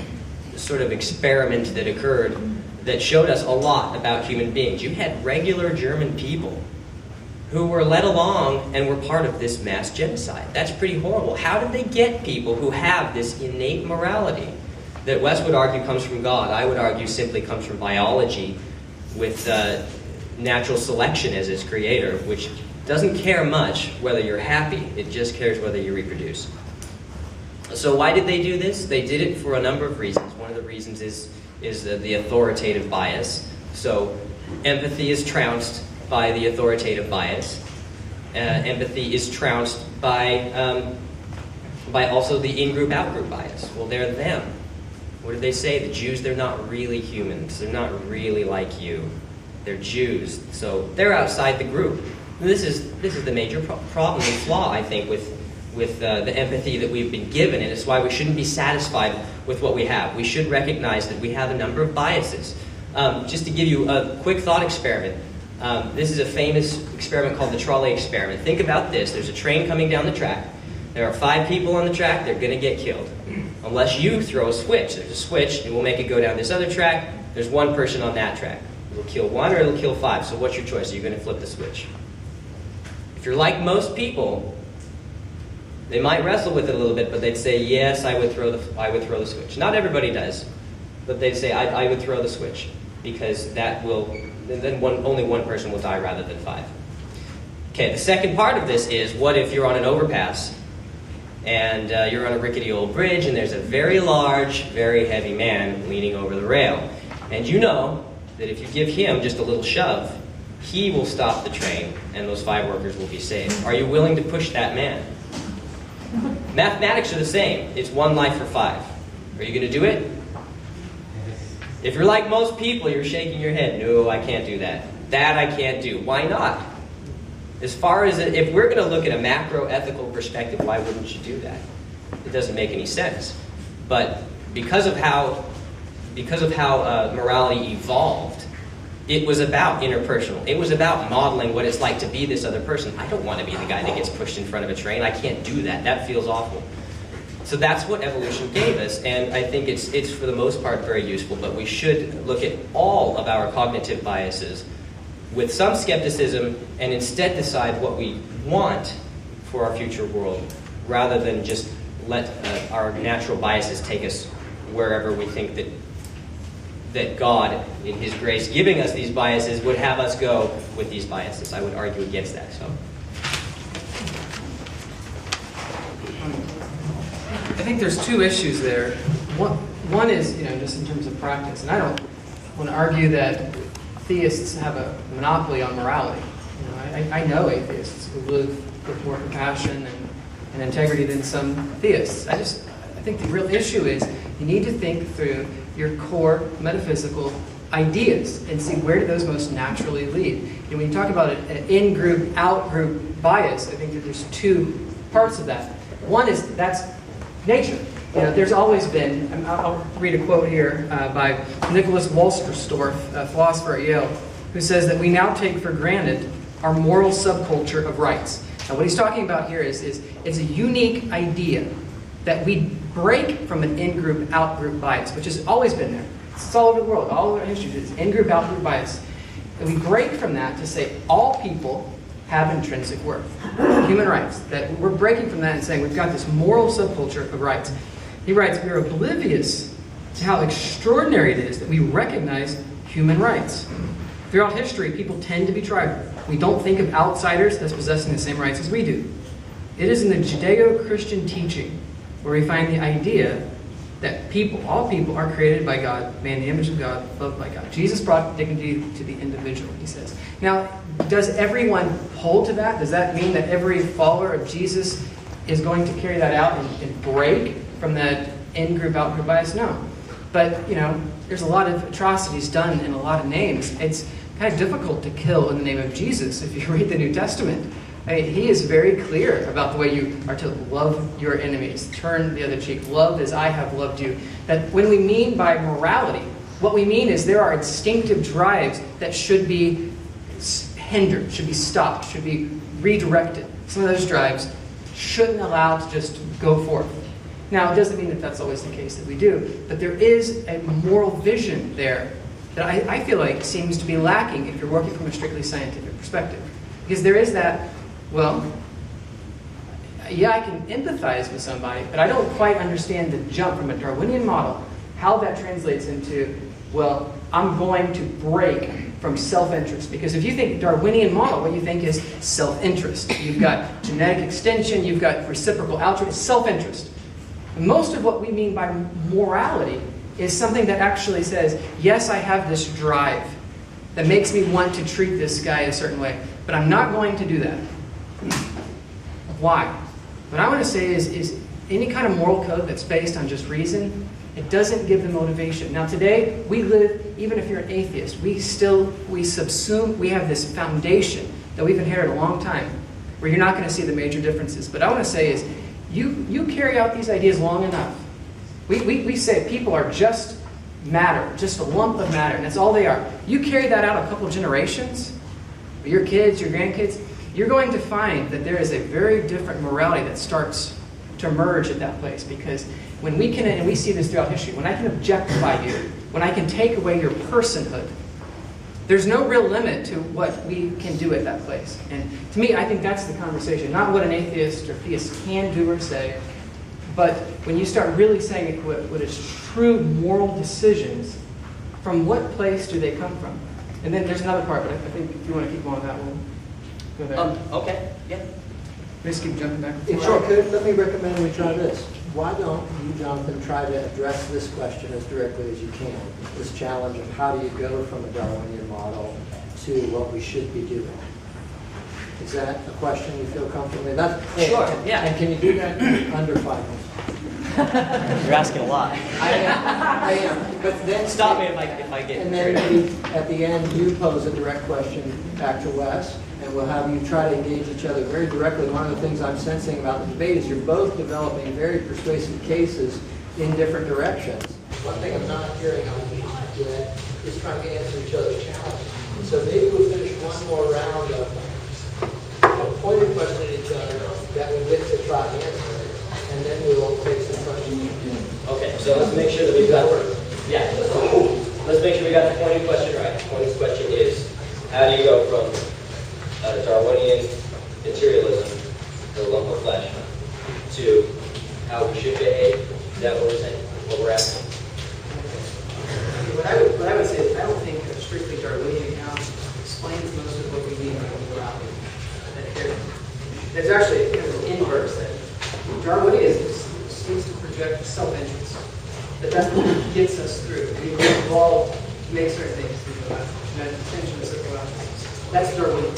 sort of experiment that occurred that showed us a lot about human beings. You had regular German people who were led along and were part of this mass genocide. That's pretty horrible. How did they get people who have this innate morality that Wes would argue comes from God? I would argue simply comes from biology with natural selection as its creator, which doesn't care much whether you're happy. It just cares whether you reproduce. So why did they do this? They did it for a number of reasons. One of the reasons is the authoritative bias. So empathy is trounced by the authoritative bias. Empathy is trounced by also the in-group, out-group bias. Well, they're them. What did they say? The Jews, they're not really humans. They're not really like you. They're Jews, so they're outside the group. And this is the major problem and flaw, I think, with the empathy that we've been given, and it's why we shouldn't be satisfied with what we have. We should recognize that we have a number of biases. Just to give you a quick thought experiment, this is a famous experiment called the trolley experiment. Think about this. There's a train coming down the track. There are 5 people on the track. They're going to get killed. Unless you throw a switch. There's a switch, and we'll make it go down this other track. There's 1 person on that track. It'll kill 1 or it'll kill 5. So what's your choice? Are you going to flip the switch? If you're like most people, they might wrestle with it a little bit, but they'd say, yes, I would throw the switch. Not everybody does, but they'd say, I would throw the switch, because that will, then only 1 person will die rather than 5. Okay, the second part of this is, what if you're on an overpass, and you're on a rickety old bridge, and there's a very large, very heavy man leaning over the rail, and you know that if you give him just a little shove, he will stop the train, and those 5 workers will be saved. Are you willing to push that man? Mathematics are the same. It's 1 life for 5. Are you going to do it? If you're like most people, you're shaking your head. No, I can't do that. That I can't do. Why not? As far as if we're going to look at a macro ethical perspective, why wouldn't you do that? it doesn't make any sense. But because of how morality evolved, it was about interpersonal. It was about modeling what it's like to be this other person. I don't want to be the guy that gets pushed in front of a train. I can't do that. That feels awful. So that's what evolution gave us, and I think it's for the most part very useful, but we should look at all of our cognitive biases with some skepticism and instead decide what we want for our future world, rather than just let our natural biases take us wherever we think that God, in His grace, giving us these biases, would have us go with these biases. I would argue against that. So, I think there's two issues there. One is, just in terms of practice, and I don't want to argue that theists have a monopoly on morality. I know atheists who live with more compassion and integrity than some theists. I think the real issue is you need to think through your core metaphysical ideas and see where do those most naturally lead. And when you talk about an in-group, out-group bias, I think that there's two parts of that. One is that's nature. There's always been, I'll read a quote here by Nicholas Wolsterstorff, a philosopher at Yale, who says that we now take for granted our moral subculture of rights. And what he's talking about here is it's a unique idea that we break from an in-group, out-group bias, which has always been there. It's all over the world, all over our history. It's in-group, out-group bias. And we break from that to say all people have intrinsic worth, human rights. That we're breaking from that and saying we've got this moral subculture of rights. He writes, we are oblivious to how extraordinary it is that we recognize human rights. Throughout history, people tend to be tribal. We don't think of outsiders as possessing the same rights as we do. It is in the Judeo-Christian teaching where we find the idea that all people are created by God, made in the image of God, loved by God. Jesus brought dignity to the individual, he says. Now, does everyone hold to that? Does that mean that every follower of Jesus is going to carry that out and break from that in-group, out-group bias? No. But, there's a lot of atrocities done in a lot of names. It's kind of difficult to kill in the name of Jesus if you read the New Testament. He is very clear about the way you are to love your enemies, turn the other cheek, love as I have loved you. That when we mean by morality, what we mean is there are instinctive drives that should be hindered, should be stopped, should be redirected. Some of those drives shouldn't allow to just go forth. Now, it doesn't mean that that's always the case that we do, but there is a moral vision there that I feel like seems to be lacking if you're working from a strictly scientific perspective. Because there is that, well, yeah, I can empathize with somebody, but I don't quite understand the jump from a Darwinian model, how that translates into, well, I'm going to break from self-interest. Because if you think Darwinian model, what you think is self-interest. You've got genetic extension, you've got reciprocal altruism, self-interest. Most of what we mean by morality is something that actually says, yes, I have this drive that makes me want to treat this guy a certain way, but I'm not going to do that. Why? What I want to say is any kind of moral code that's based on just reason, it doesn't give the motivation. Now today, we live, even if you're an atheist, we subsume, we have this foundation that we've inherited a long time, where you're not going to see the major differences. But I want to say is, you carry out these ideas long enough. We say people are just matter, just a lump of matter, and that's all they are. You carry that out a couple generations, your kids, your grandkids, you're going to find that there is a very different morality that starts to emerge at that place. Because when we can, and we see this throughout history, when I can objectify you, when I can take away your personhood, there's no real limit to what we can do at that place. And to me, I think that's the conversation. Not what an atheist or theist can do or say, but when you start really saying what is true moral decisions, from what place do they come from? And then there's another part, but I think if you want to keep going with that, we'll go there. Okay, yeah. Just keep jumping back. If I could, let me recommend we try this. Why don't you, Jonathan, try to address this question as directly as you can, this challenge of how do you go from a Darwinian model to what we should be doing? Is that a question you feel comfortable in? Sure, yeah. And can you do that under 5 minutes? You're asking a lot. I am. But then Stop me if I get and then maybe at the end you pose a direct question back to Wes, and we'll have you try to engage each other very directly. One of the things I'm sensing about the debate is you're both developing very persuasive cases in different directions. One thing I'm not hearing on yet is trying to answer each other's challenges. So maybe we'll finish one more round of pointed question at each other that we get to try and answer, and then we will take some questions. Okay, so let's make sure that we've got let's make sure we got the pointed question right. The pointed question is, how do you go from Darwinian materialism, the lump of flesh, to how we should behave? Is that what we're saying? What we're asking? What I would say is I don't think a strictly Darwinian account explains most of what we mean by morality. There's actually kind of an inverse that Darwinianism seems to project self-interest. That's what gets us through. We evolve to make certain things to go out. Attention to circle out. That's Darwinian.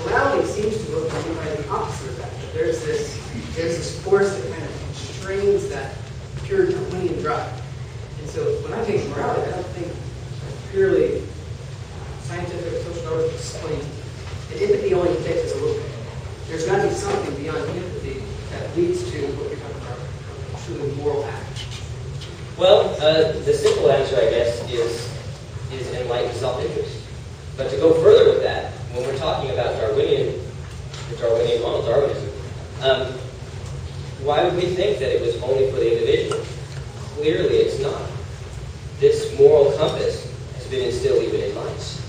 Morality seems to look like the opposite of that. There's this force that kind of constrains that pure Darwinian drive. And so when I think morality, I don't think purely scientific, social knowledge explains it. And empathy only takes us a little bit. There's got to be something beyond empathy that leads to what you're talking about, a truly moral act. Well, the simple answer, I guess, is enlightened self-interest. But to go further with that, when we're talking about the Darwinian model, Darwinism, why would we think that it was only for the individual? Clearly, it's not. This moral compass has been instilled even in mice.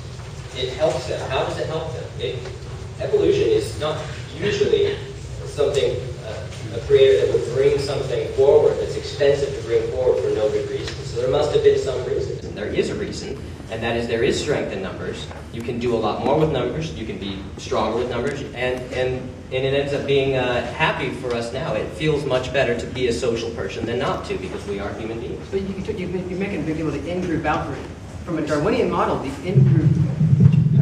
It helps them. How does it help them? Evolution is not usually something, a creator that would bring something forward that's expensive to bring forward for no good reason. So there must have been some reason. There is a reason, and that is there is strength in numbers. You can do a lot more with numbers. You can be stronger with numbers, and it ends up being happy for us now. It feels much better to be a social person than not to, because we are human beings. But you make a big deal of the in-group out-group. From a Darwinian model, the in-group...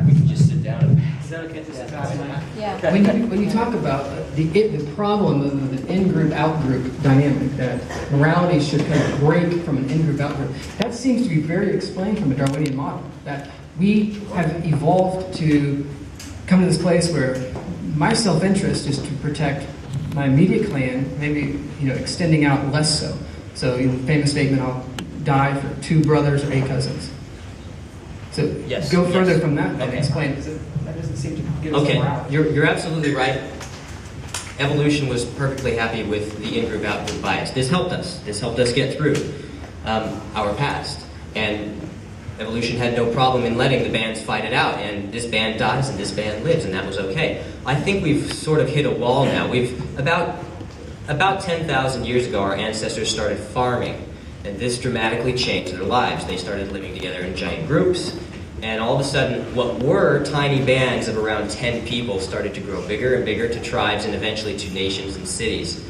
We can just sit down and... Is that okay to sit down? Yeah. When you talk about the problem of the in-group, out-group dynamic, that morality should kind of break from an in-group, out-group, that seems to be very explained from a Darwinian model. That we have evolved to come to this place where my self-interest is to protect my immediate clan, maybe extending out less so. So the famous statement, I'll die for 2 brothers or 8 cousins. So yes, go further yes. from that and Okay. explain. That doesn't seem to give us Okay, morality. you're absolutely right. Evolution was perfectly happy with the in-group, out-group bias. This helped us. This helped us get through our past. And evolution had no problem in letting the bands fight it out. And this band dies and this band lives, and that was okay. I think we've sort of hit a wall now. About 10,000 years ago, our ancestors started farming. And this dramatically changed their lives. They started living together in giant groups. And all of a sudden, what were tiny bands of around 10 people started to grow bigger and bigger to tribes and eventually to nations and cities.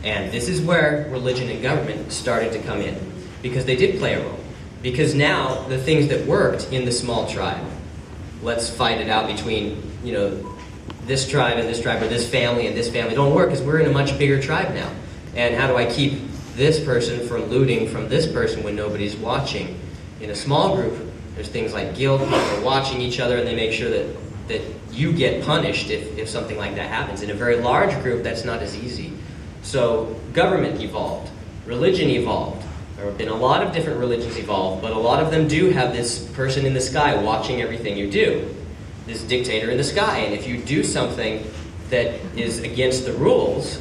And this is where religion and government started to come in, because they did play a role. Because now, the things that worked in the small tribe, let's fight it out between, this tribe and this tribe, or this family and this family, don't work because we're in a much bigger tribe now. And how do I keep this person from looting from this person when nobody's watching? In a small group, there's things like guilt, people are watching each other, and they make sure that you get punished if something like that happens. In a very large group, that's not as easy. So government evolved, religion evolved. There have been a lot of different religions evolved, but a lot of them do have this person in the sky watching everything you do, this dictator in the sky. And if you do something that is against the rules,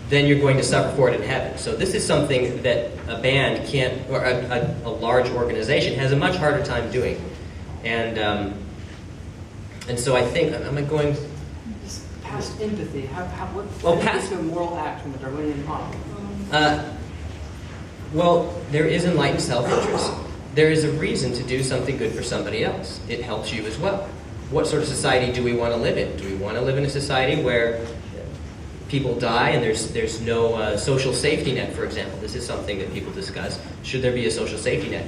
then you're going to suffer for it in heaven. So this is something that a band can't, or a large organization has a much harder time doing. And so I think, am I going... Past empathy, Well, past a moral act from the Darwinian model? Well, there is enlightened self-interest. There is a reason to do something good for somebody else. It helps you as well. What sort of society do we want to live in? Do we want to live in a society where people die and there's no social safety net, for example? This is something that people discuss. Should there be a social safety net?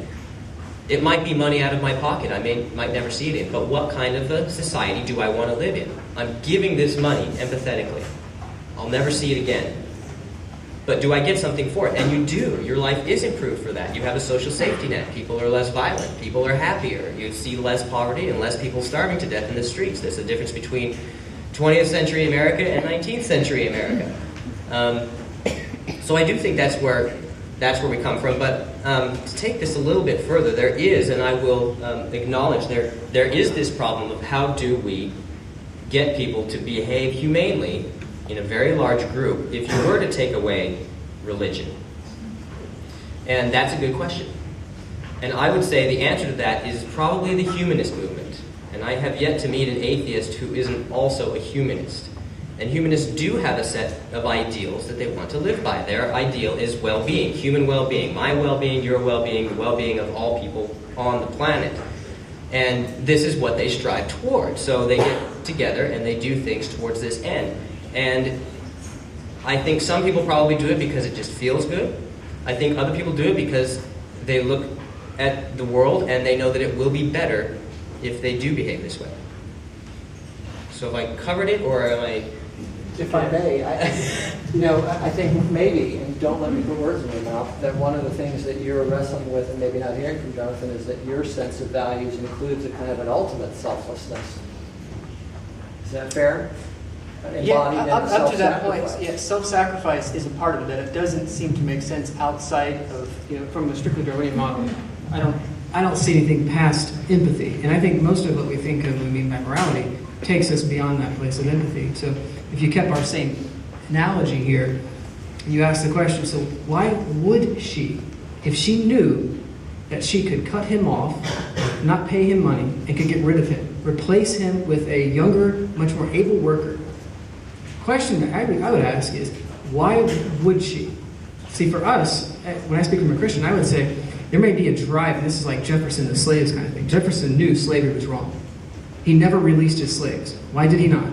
It might be money out of my pocket. I might never see it in, but what kind of a society do I want to live in? I'm giving this money empathetically. I'll never see it again. But do I get something for it? And you do. Your life is improved for that. You have a social safety net. People are less violent. People are happier. You see less poverty and less people starving to death in the streets. There's a difference between 20th century America and 19th century America. So I do think that's where we come from. But to take this a little bit further, there is, and I will acknowledge, there is this problem of how do we get people to behave humanely in a very large group if you were to take away religion? And that's a good question. And I would say the answer to that is probably the humanist movement. And I have yet to meet an atheist who isn't also a humanist. And humanists do have a set of ideals that they want to live by. Their ideal is well-being, human well-being, my well-being, your well-being, the well-being of all people on the planet. And this is what they strive towards. So they get together and they do things towards this end. And I think some people probably do it because it just feels good. I think other people do it because they look at the world and they know that it will be better if they do behave this way. So have I covered it, or am I... If I may, I think maybe, and don't let me put words in your mouth, that one of the things that you're wrestling with, and maybe not hearing from Jonathan, is that your sense of values includes a kind of an ultimate selflessness. Is that fair? Up to that point, yeah, self-sacrifice is a part of it. It doesn't seem to make sense outside of, from the strictly Darwinian model. I don't see anything past empathy, and I think most of what we think of when we mean by morality takes us beyond that place of empathy. So if you kept our same analogy here, you ask the question, so why would she, if she knew that she could cut him off, not pay him money, and could get rid of him, replace him with a younger, much more able worker? The question that I would ask is, why would she? See, for us, when I speak from a Christian, I would say there may be a drive, and this is like Jefferson the slaves kind of thing. Jefferson knew slavery was wrong. He never released his slaves. Why did he not?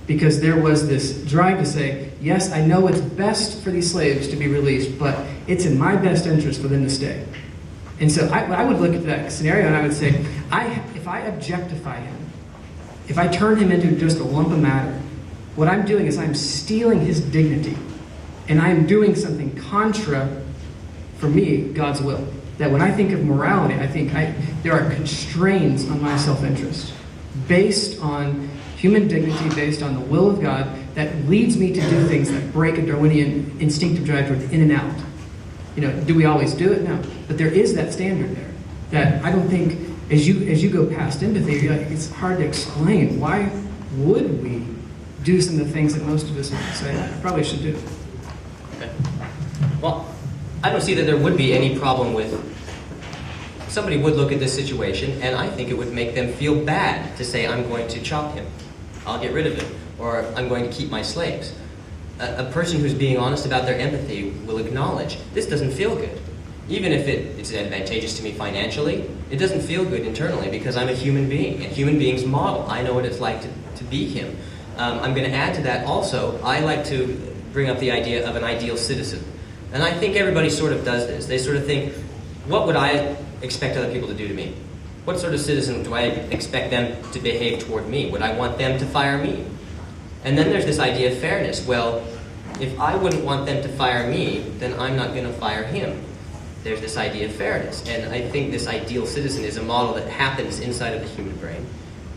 Because there was this drive to say, yes, I know it's best for these slaves to be released, but it's in my best interest for them to stay. And so I would look at that scenario and I would say, if I objectify him, if I turn him into just a lump of matter, what I'm doing is I'm stealing his dignity. And I'm doing something contra, for me, God's will. That when I think of morality, I think there are constraints on my self-interest based on human dignity, based on the will of God, that leads me to do things that break a Darwinian instinctive drive toward in and out. Do we always do it? No. But there is that standard there that I don't think, as you go past empathy, it's hard to explain. Why would we do some of the things that most of us would say I probably should do? Okay. Well, I don't see that there would be any problem with... Somebody would look at this situation, and I think it would make them feel bad to say, I'm going to chop him, I'll get rid of him, or I'm going to keep my slaves. A person who's being honest about their empathy will acknowledge, this doesn't feel good. Even if it's advantageous to me financially, it doesn't feel good internally because I'm a human being, and human beings model. I know what it's like to be him. I'm going to add to that also, I like to bring up the idea of an ideal citizen. And I think everybody sort of does this. They sort of think, what would I expect other people to do to me? What sort of citizen do I expect them to behave toward me? Would I want them to fire me? And then there's this idea of fairness. Well, if I wouldn't want them to fire me, then I'm not going to fire him. There's this idea of fairness. And I think this ideal citizen is a model that happens inside of the human brain.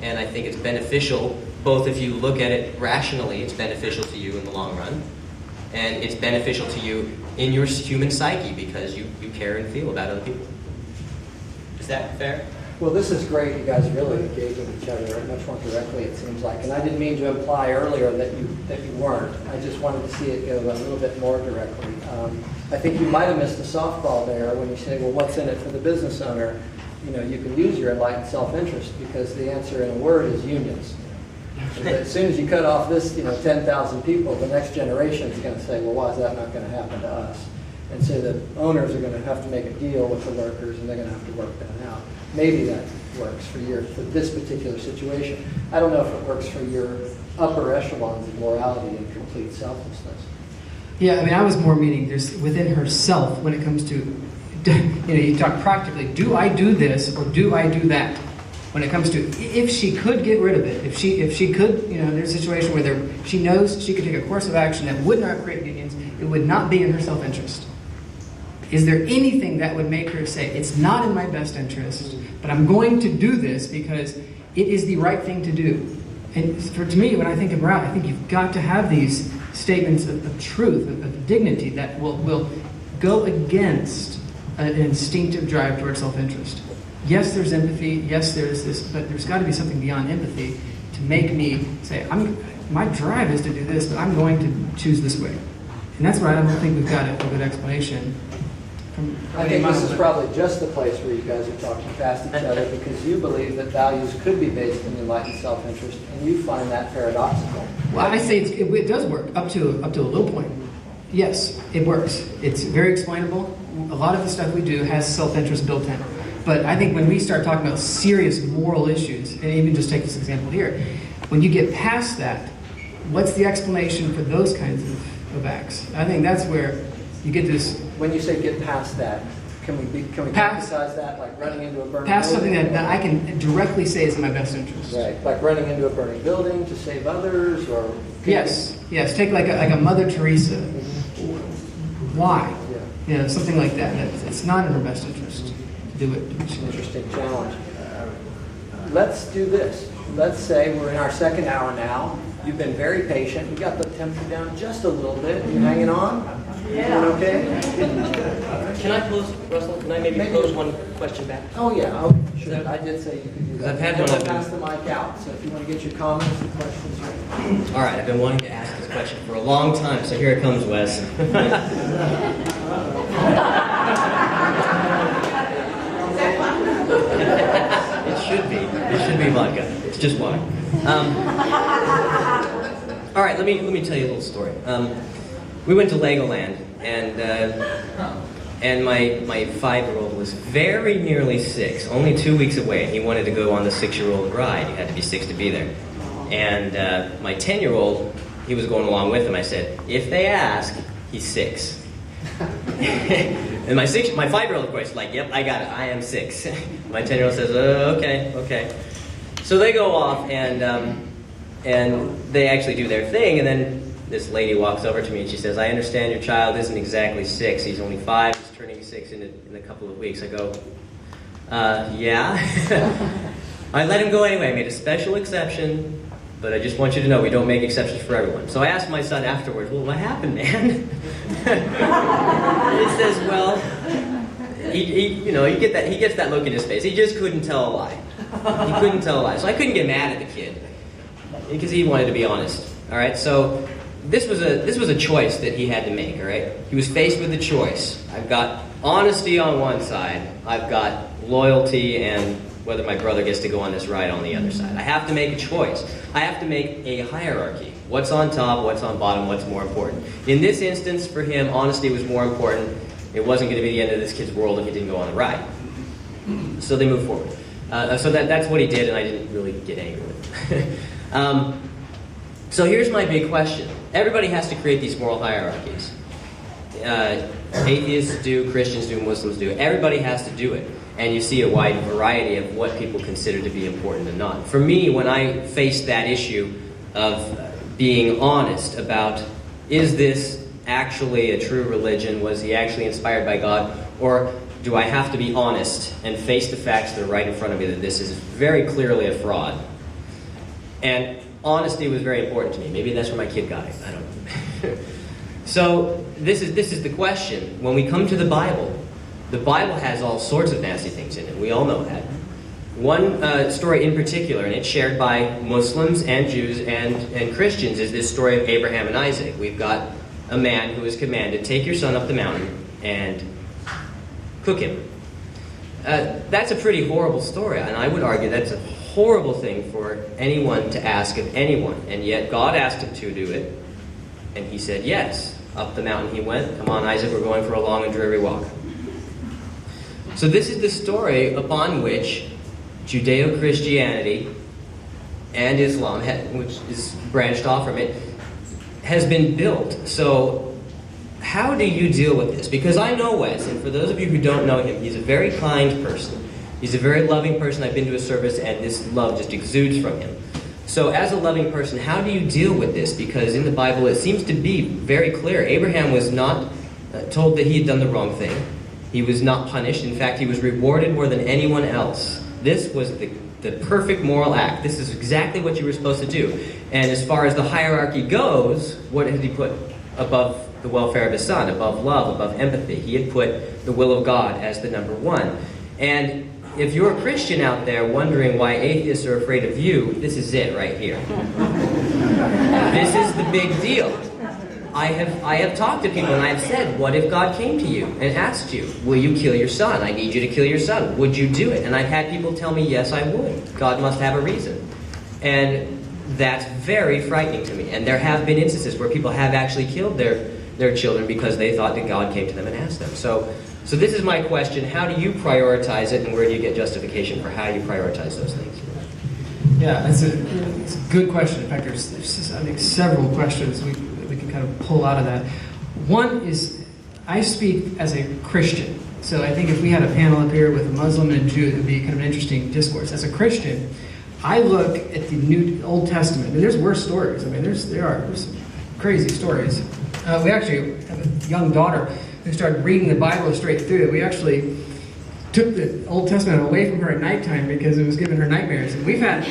And I think it's beneficial, both if you look at it rationally, it's beneficial to you in the long run, and it's beneficial to you in your human psyche because you care and feel about other people. Is that fair? Well, this is great. You guys are really engaging each other much more directly, it seems like. And I didn't mean to imply earlier that you weren't. I just wanted to see it go a little bit more directly. I think you might have missed a softball there when you say, well, what's in it for the business owner? You can use your enlightened self-interest because the answer in a word is unions. As soon as you cut off this, 10,000 people, the next generation is going to say, well, why is that not going to happen to us? And so the owners are going to have to make a deal with the workers, and they're going to have to work that out. Maybe that works for this particular situation. I don't know if it works for your upper echelons of morality and complete selflessness. Yeah, I was more meaning there's within herself when it comes to, you talk practically, do I do this or do I do that? when it comes to if she could get rid of it, if she could, there's a situation where she knows she could take a course of action that would not create unions, it would not be in her self-interest. Is there anything that would make her say, it's not in my best interest, but I'm going to do this because it is the right thing to do? And to me, when I think of morality, I think you've got to have these statements of truth, of dignity that will go against an instinctive drive towards self-interest. Yes, there's empathy. Yes, there's this, but there's got to be something beyond empathy to make me say, my drive is to do this, but I'm going to choose this way. And that's why I don't think we've got a good explanation. I think this is probably just the place where you guys are talking past each other because you believe that values could be based in enlightened self-interest, and you find that paradoxical. Well, I say it does work up to a low point. Yes, it works. It's very explainable. A lot of the stuff we do has self-interest built in. But I think when we start talking about serious moral issues, and even just take this example here, when you get past that, what's the explanation for those kinds of acts? I think that's where you get this. When you say get past that, can we emphasize that, like running into a burning past building? Something that I can directly say is in my best interest. Right, like running into a burning building to save others, or yes. Take like a Mother Teresa. Why? Yeah. Something like that. It's not in her best interest to do it. It's an interesting challenge. Let's do this. Let's say we're in our second hour now. You've been very patient. You got the temperature down just a little bit. You hanging on? Yeah. Doing okay? Can I pose, Russell? Can I maybe pose one question back? Oh yeah. Oh, sure. I did say you could do that. I've had And one we'll of pass the mic out. So if you want to get your comments and questions ready. All right, I've been wanting to ask this question for a long time, so here it comes, Wes. It should be vodka. It's just water. All right, let me tell you a little story. We went to Legoland, and my 5-year-old was very nearly 6, only 2 weeks away, and he wanted to go on the 6-year-old ride. You had to be 6 to be there. And my 10-year-old, he was going along with him. I said, if they ask, he's 6. And my 5-year-old, of course, like, yep, I got it. I am 6. My 10-year-old says, okay. So they go off, and they actually do their thing, and then this lady walks over to me and she says, I understand your child isn't exactly 6. He's only 5. He's turning 6 in a couple of weeks. I go, yeah. I let him go anyway. I made a special exception, but I just want you to know we don't make exceptions for everyone. So I asked my son afterwards, well, what happened, man? He says, well, he gets that look in his face. He just couldn't tell a lie. He couldn't tell a lie. So I couldn't get mad at the kid because he wanted to be honest. All right, so this was a choice that he had to make. All right, he was faced with a choice. I've got honesty on one side. I've got loyalty and whether my brother gets to go on this ride on the other side. I have to make a choice. I have to make a hierarchy. What's on top? What's on bottom? What's more important? In this instance, for him, honesty was more important. It wasn't going to be the end of this kid's world if he didn't go on the ride. So they moved forward. So that's what he did, and I didn't really get angry with him. So here's my big question. Everybody has to create these moral hierarchies. Atheists do, Christians do, Muslims do. Everybody has to do it. And you see a wide variety of what people consider to be important and not. For me, when I faced that issue of being honest about, is this actually a true religion? Was he actually inspired by God? Or do I have to be honest and face the facts that are right in front of me that this is very clearly a fraud? And honesty was very important to me. Maybe that's where my kid got it. I don't know. So this is the question. When we come to the Bible has all sorts of nasty things in it. We all know that. One story in particular, and it's shared by Muslims and Jews and Christians, is this story of Abraham and Isaac. We've got a man who is commanded, take your son up the mountain and cook him. That's a pretty horrible story, and I would argue that's a horrible thing for anyone to ask of anyone. And yet God asked him to do it, and he said yes. Up the mountain he went. Come on, Isaac, we're going for a long and dreary walk. So this is the story upon which Judeo-Christianity and Islam, which is branched off from it, has been built. So how do you deal with this? Because I know Wes, and for those of you who don't know him, he's a very kind person. He's a very loving person. I've been to his service, and this love just exudes from him. So as a loving person, how do you deal with this? Because in the Bible, it seems to be very clear. Abraham was not told that he had done the wrong thing. He was not punished. In fact, he was rewarded more than anyone else. This was the perfect moral act. This is exactly what you were supposed to do. And as far as the hierarchy goes, what did he put above the welfare of his son, above love, above empathy? He had put the will of God as the number one. And if you're a Christian out there wondering why atheists are afraid of you, this is it right here. This is the big deal. I have talked to people and I've said, what if God came to you and asked you, will you kill your son? I need you to kill your son. Would you do it? And I've had people tell me, yes, I would. God must have a reason. And that's very frightening to me. And there have been instances where people have actually killed their children because they thought that God came to them and asked them. So this is my question. How do you prioritize it, and where do you get justification for how you prioritize those things? Yeah, it's a good question. In fact, there's I think several questions we can kind of pull out of that. One is, I speak as a Christian. So I think if we had a panel up here with a Muslim and a Jew, it would be kind of an interesting discourse. As a Christian, I look at the Old Testament, and there's worse stories. I mean, there's some crazy stories. We actually have a young daughter who started reading the Bible straight through. We actually took the Old Testament away from her at nighttime because it was giving her nightmares. And we've had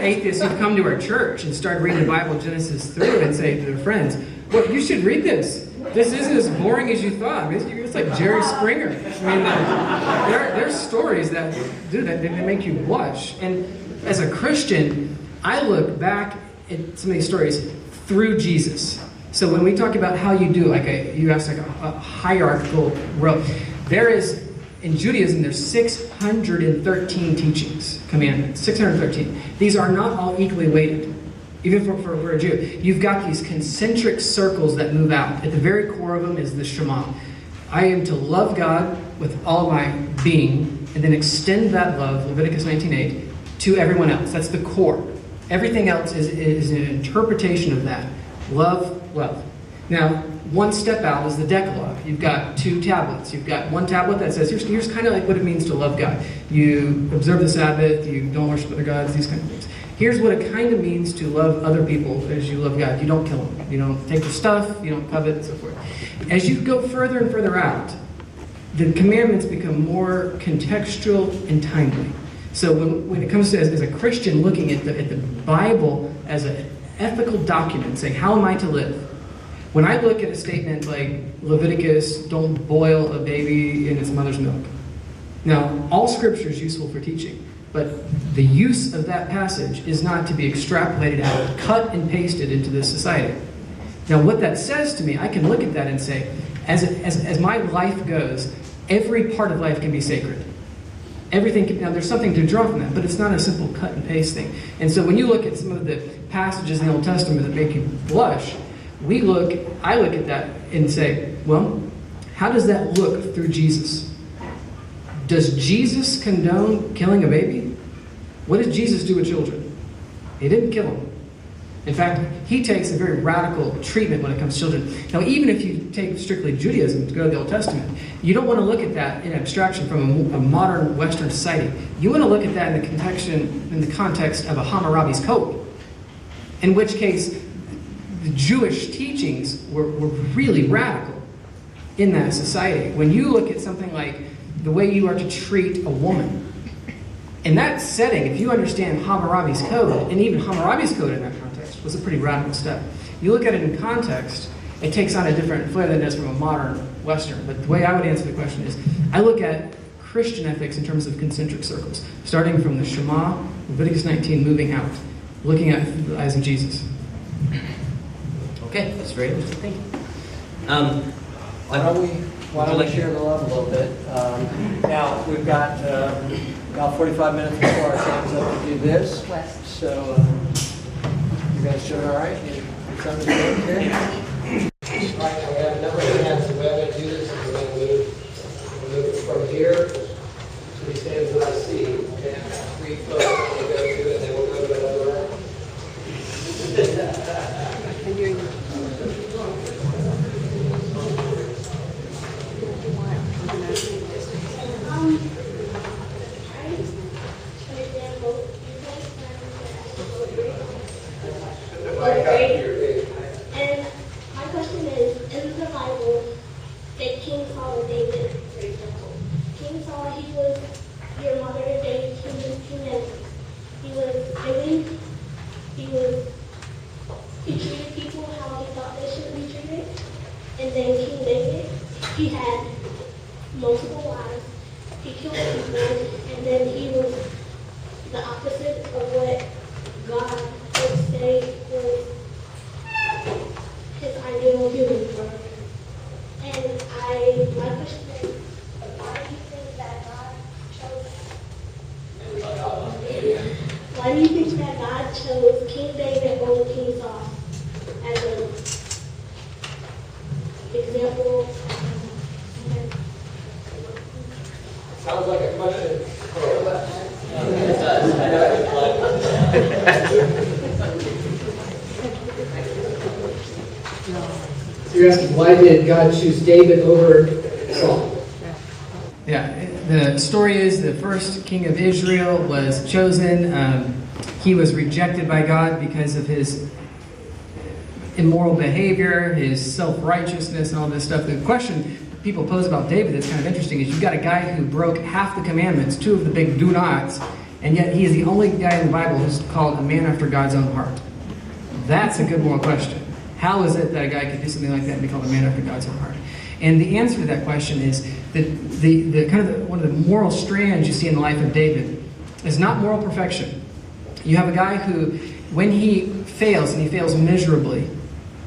atheists who've come to our church and start reading the Bible Genesis through and say to their friends, well, you should read this. This isn't as boring as you thought. I mean, it's like Jerry Springer. I mean, there's stories that do that. They make you blush. And as a Christian, I look back at some of these stories through Jesus. So when we talk about how you do, you asked a hierarchical row, there is, in Judaism, there's 613 teachings, commandments, 613. These are not all equally weighted, even for a Jew. You've got these concentric circles that move out. At the very core of them is the Shema. I am to love God with all my being, and then extend that love, Leviticus 19:8, to everyone else. That's the core. Everything else is an interpretation of that. Love, love. Now, one step out is the Decalogue. You've got 2 tablets. You've got one tablet that says, here's kind of like what it means to love God. You observe the Sabbath, you don't worship other gods, these kind of things. Here's what it kind of means to love other people as you love God. You don't kill them. You don't take their stuff. You don't covet, and so forth. As you go further and further out, the commandments become more contextual and timely. So when it comes to, as a Christian, looking at the Bible as an ethical document, saying, how am I to live? When I look at a statement like Leviticus, don't boil a baby in its mother's milk. Now, all Scripture is useful for teaching, but the use of that passage is not to be extrapolated out, cut and pasted into this society. Now, what that says to me, I can look at that and say, as my life goes, every part of life can be sacred. Everything can, now there's something to draw from that, but it's not a simple cut and paste thing. And so when you look at some of the passages in the Old Testament that make you blush, I look at that and say, well, how does that look through Jesus? Does Jesus condone killing a baby? What did Jesus do with children? He didn't kill them. In fact, he takes a very radical treatment when it comes to children. Now, even if you take strictly Judaism to go to the Old Testament, you don't want to look at that in abstraction from a modern Western society. You want to look at that in the context of a Hammurabi's code, in which case the Jewish teachings were really radical in that society. When you look at something like the way you are to treat a woman, in that setting, if you understand Hammurabi's code, and even Hammurabi's code in that context was a pretty radical step. You look at it in context, it takes on a different flavor than it does from a modern Western. But the way I would answer the question is, I look at Christian ethics in terms of concentric circles, starting from the Shema, Leviticus 19, moving out, looking at the eyes of Jesus. Okay, that's very interesting. Thank you. Why don't we share the love a little bit? Now, we've got about 45 minutes before our time's up to do this. So, you guys doing all right? You something to do here? All right, now we have a number of hands. The way I'm going to do this is we're going to move it from here to these hands that I see. Okay, I've got 3 folks that we'll go to, and then we'll go to another round. he killed people, and then he was the opposite of what God would say was his ideal human form. And my question is, why do you think that God chose King David over King Saul as an example? Sounds like a question. So you're asking, why did God choose David over Saul? Yeah, the story is the first king of Israel was chosen. He was rejected by God because of his immoral behavior, his self-righteousness, and all this stuff. The question people pose about David that's kind of interesting is you've got a guy who broke half the commandments, 2 of the big do-nots, and yet he is the only guy in the Bible who's called a man after God's own heart. That's a good moral question. How is it that a guy could do something like that and be called a man after God's own heart? And the answer to that question is that one of the moral strands you see in the life of David is not moral perfection. You have a guy who, when he fails, and he fails miserably,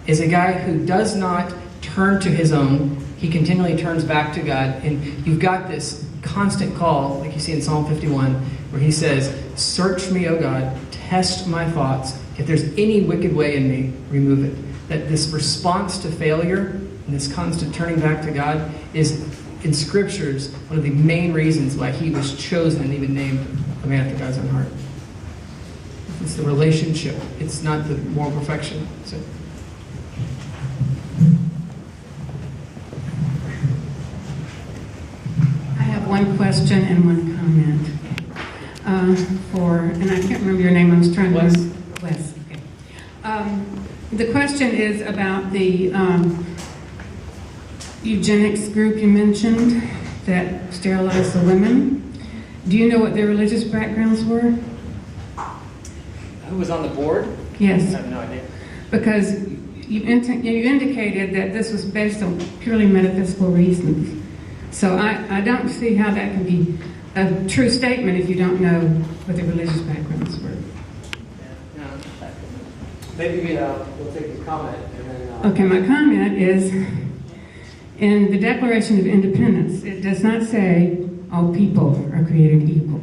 is a guy who does not turn to his own. He continually turns back to God. And you've got this constant call, like you see in Psalm 51, where he says, "Search me, O God, test my thoughts. If there's any wicked way in me, remove it." That this response to failure and this constant turning back to God is, in scriptures, one of the main reasons why he was chosen and even named a man after God's own heart. It's the relationship. It's not the moral perfection. So. I have one question and one comment. And I can't remember your name. I was trying to... Wes. Okay. The question is about the eugenics group you mentioned that sterilized the women. Do you know what their religious backgrounds were? Who was on the board? Yes. I have no idea. Because you indicated that this was based on purely metaphysical reasons. So I don't see how that can be a true statement if you don't know what their religious backgrounds were. Maybe we'll take the comment and then... Okay, my comment is, in the Declaration of Independence, it does not say all people are created equal.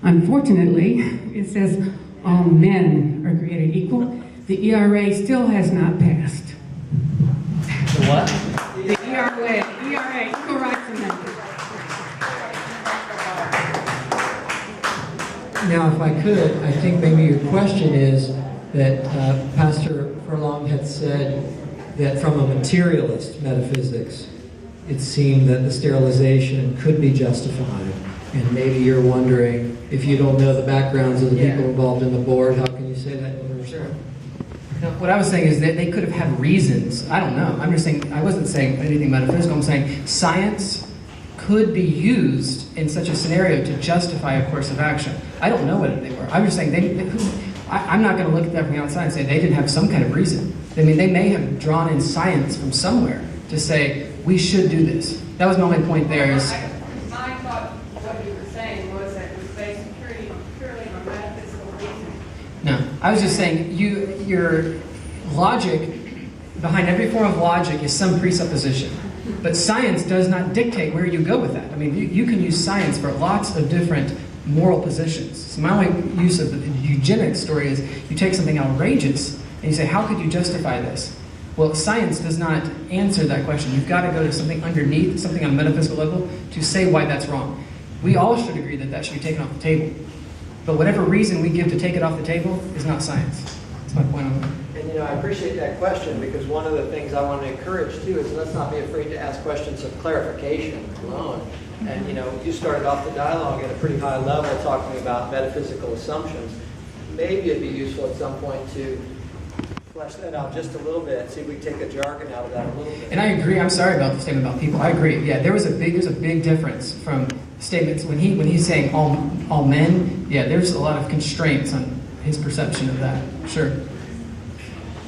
Unfortunately, it says all men are created equal. The ERA still has not passed. The what? The ERA, Equal Rights Amendment. Now, if I could, I think maybe your question is that Pastor Furlong had said that from a materialist metaphysics, it seemed that the sterilization could be justified. And maybe you're wondering, if you don't know the backgrounds of the people involved in the board, how can you say that? Sure. No, what I was saying is that they could have had reasons. I don't know. I'm just saying, I wasn't saying anything metaphysical. I'm saying science could be used in such a scenario to justify a course of action. I don't know what they were. I'm just saying, I'm not going to look at that from the outside and say they didn't have some kind of reason. I mean, they may have drawn in science from somewhere to say, we should do this. That was my only point there. Is, I thought what you were saying was that it was based purely on metaphysical reasons. no, I was just saying, your logic, behind every form of logic is some presupposition. But science does not dictate where you go with that. I mean, you can use science for lots of different moral positions. So my only use of the eugenics story is you take something outrageous and you say, how could you justify this? Well, science does not answer that question. You've got to go to something underneath, something on a metaphysical level, to say why that's wrong. We all should agree that that should be taken off the table. But whatever reason we give to take it off the table is not science. That's my point on that. And I appreciate that question, because one of the things I want to encourage too is let's not be afraid to ask questions of clarification alone. And you started off the dialogue at a pretty high level talking about metaphysical assumptions. Maybe it'd be useful at some point to flesh that out just a little bit, see if we can take a jargon out of that a little bit. And I agree. I'm sorry about the statement about people. I agree. Yeah, there's a big difference from statements when he's saying all men. Yeah, there's a lot of constraints on his perception of that. Sure.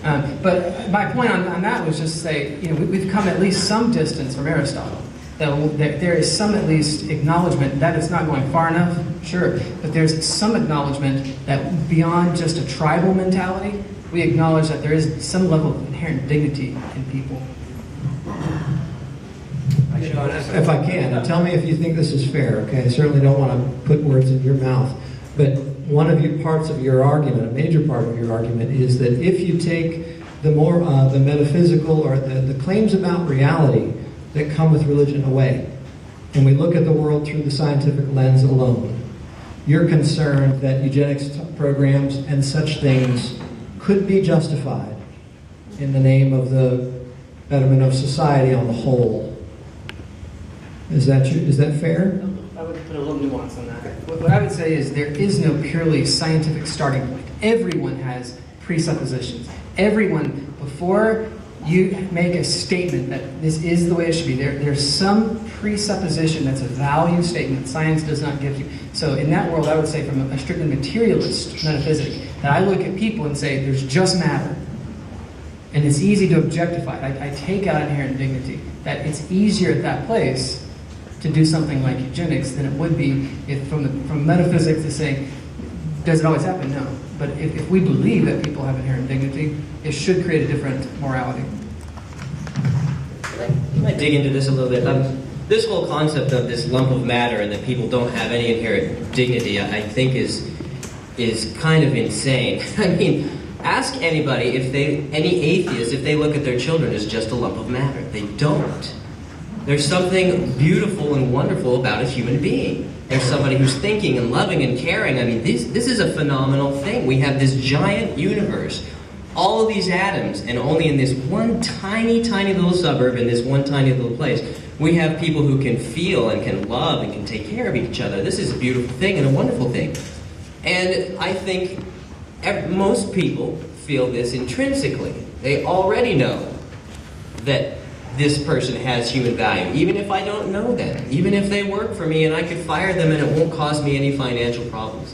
But my point on that was just to say, we've come at least some distance from Aristotle. though there is some at least acknowledgement that it's not going far enough, sure, but there's some acknowledgement that beyond just a tribal mentality, we acknowledge that there is some level of inherent dignity in people. If I can, tell me if you think this is fair, okay? I certainly don't want to put words in your mouth, but one of your parts of your argument, a major part of your argument, is that if you take the more the metaphysical or the claims about reality that come with religion away, and we look at the world through the scientific lens alone, you're concerned that eugenics programs and such things could be justified in the name of the betterment of society on the whole. Is that true? Is that fair? I would put a little nuance on that. What I would say is there is no purely scientific starting point. Everyone has presuppositions. Everyone, before you make a statement that this is the way it should be, there's some presupposition that's a value statement science does not give you. So in that world, I would say from a strictly materialist metaphysic, that I look at people and say there's just matter. And it's easy to objectify it. I take out inherent dignity. That it's easier at that place to do something like eugenics than it would be if from metaphysics to say, does it always happen? No. But if we believe that people have inherent dignity, it should create a different morality. I might dig into this a little bit. This whole concept of this lump of matter and that people don't have any inherent dignity, I think is kind of insane. I mean, ask anybody, any atheist, if they look at their children as just a lump of matter. They don't. There's something beautiful and wonderful about a human being. There's somebody who's thinking and loving and caring. I mean, this is a phenomenal thing. We have this giant universe, all of these atoms, and only in this one tiny, tiny little suburb, in this one tiny little place, we have people who can feel and can love and can take care of each other. This is a beautiful thing and a wonderful thing. And I think most people feel this intrinsically. They already know that this person has human value, even if I don't know them, even if they work for me and I could fire them and it won't cause me any financial problems.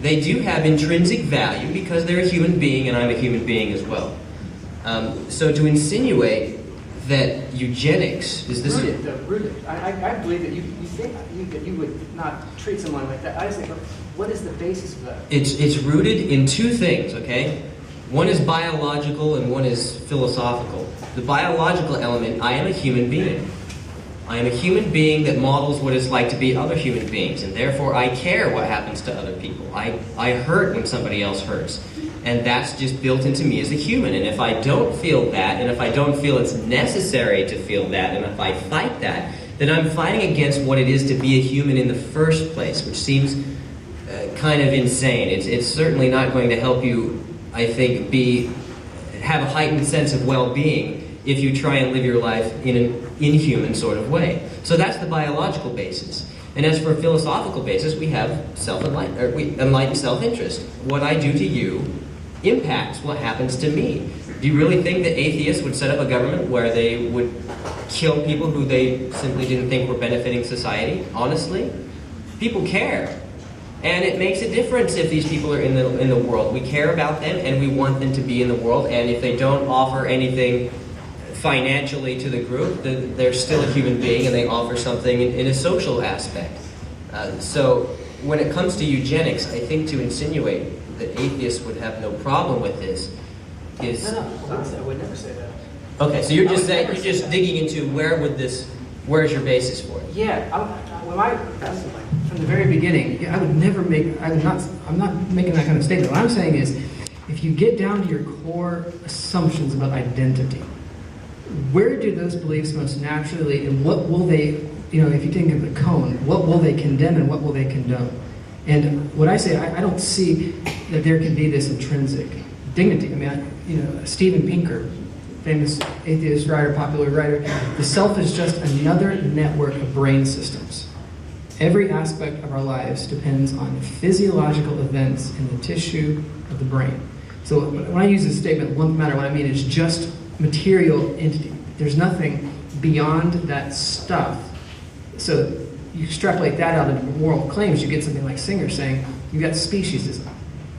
They do have intrinsic value because they're a human being and I'm a human being as well. So to insinuate that eugenics is this... Rooted. I believe that you think that you would not treat someone like that. I just think, what is the basis of that? It's rooted in two things, okay? One is biological and one is philosophical. The biological element, I am a human being. I am a human being that models what it's like to be other human beings, and therefore I care what happens to other people. I hurt when somebody else hurts, and that's just built into me as a human. And if I don't feel that, and if I don't feel it's necessary to feel that, and if I fight that, then I'm fighting against what it is to be a human in the first place, which seems kind of insane. It's certainly not going to help you, I think, have a heightened sense of well-being if you try and live your life in an inhuman sort of way. So that's the biological basis. And as for a philosophical basis, we have enlightened self-interest. What I do to you impacts what happens to me. Do you really think that atheists would set up a government where they would kill people who they simply didn't think were benefiting society? Honestly? People care. And it makes a difference if these people are in the world. We care about them and we want them to be in the world, and if they don't offer anything financially to the group, then they're still a human being and they offer something in a social aspect. So when it comes to eugenics, I think to insinuate that atheists would have no problem with this is... No, I would never say that. Okay, so you're just digging into where's your basis for it? Yeah, from the very beginning, I would never I'm not making that kind of statement. What I'm saying is, if you get down to your core assumptions about identity, where do those beliefs most naturally lead, and what will they, if you think of the cone, what will they condemn and what will they condone? And what I say, I don't see that there can be this intrinsic dignity. I mean, Steven Pinker, famous atheist writer, popular writer, the self is just another network of brain systems. Every aspect of our lives depends on physiological events in the tissue of the brain. So when I use this statement, lump matter, what I mean is just material entity. There's nothing beyond that stuff. So you extrapolate that out into moral claims, you get something like Singer saying, you've got speciesism.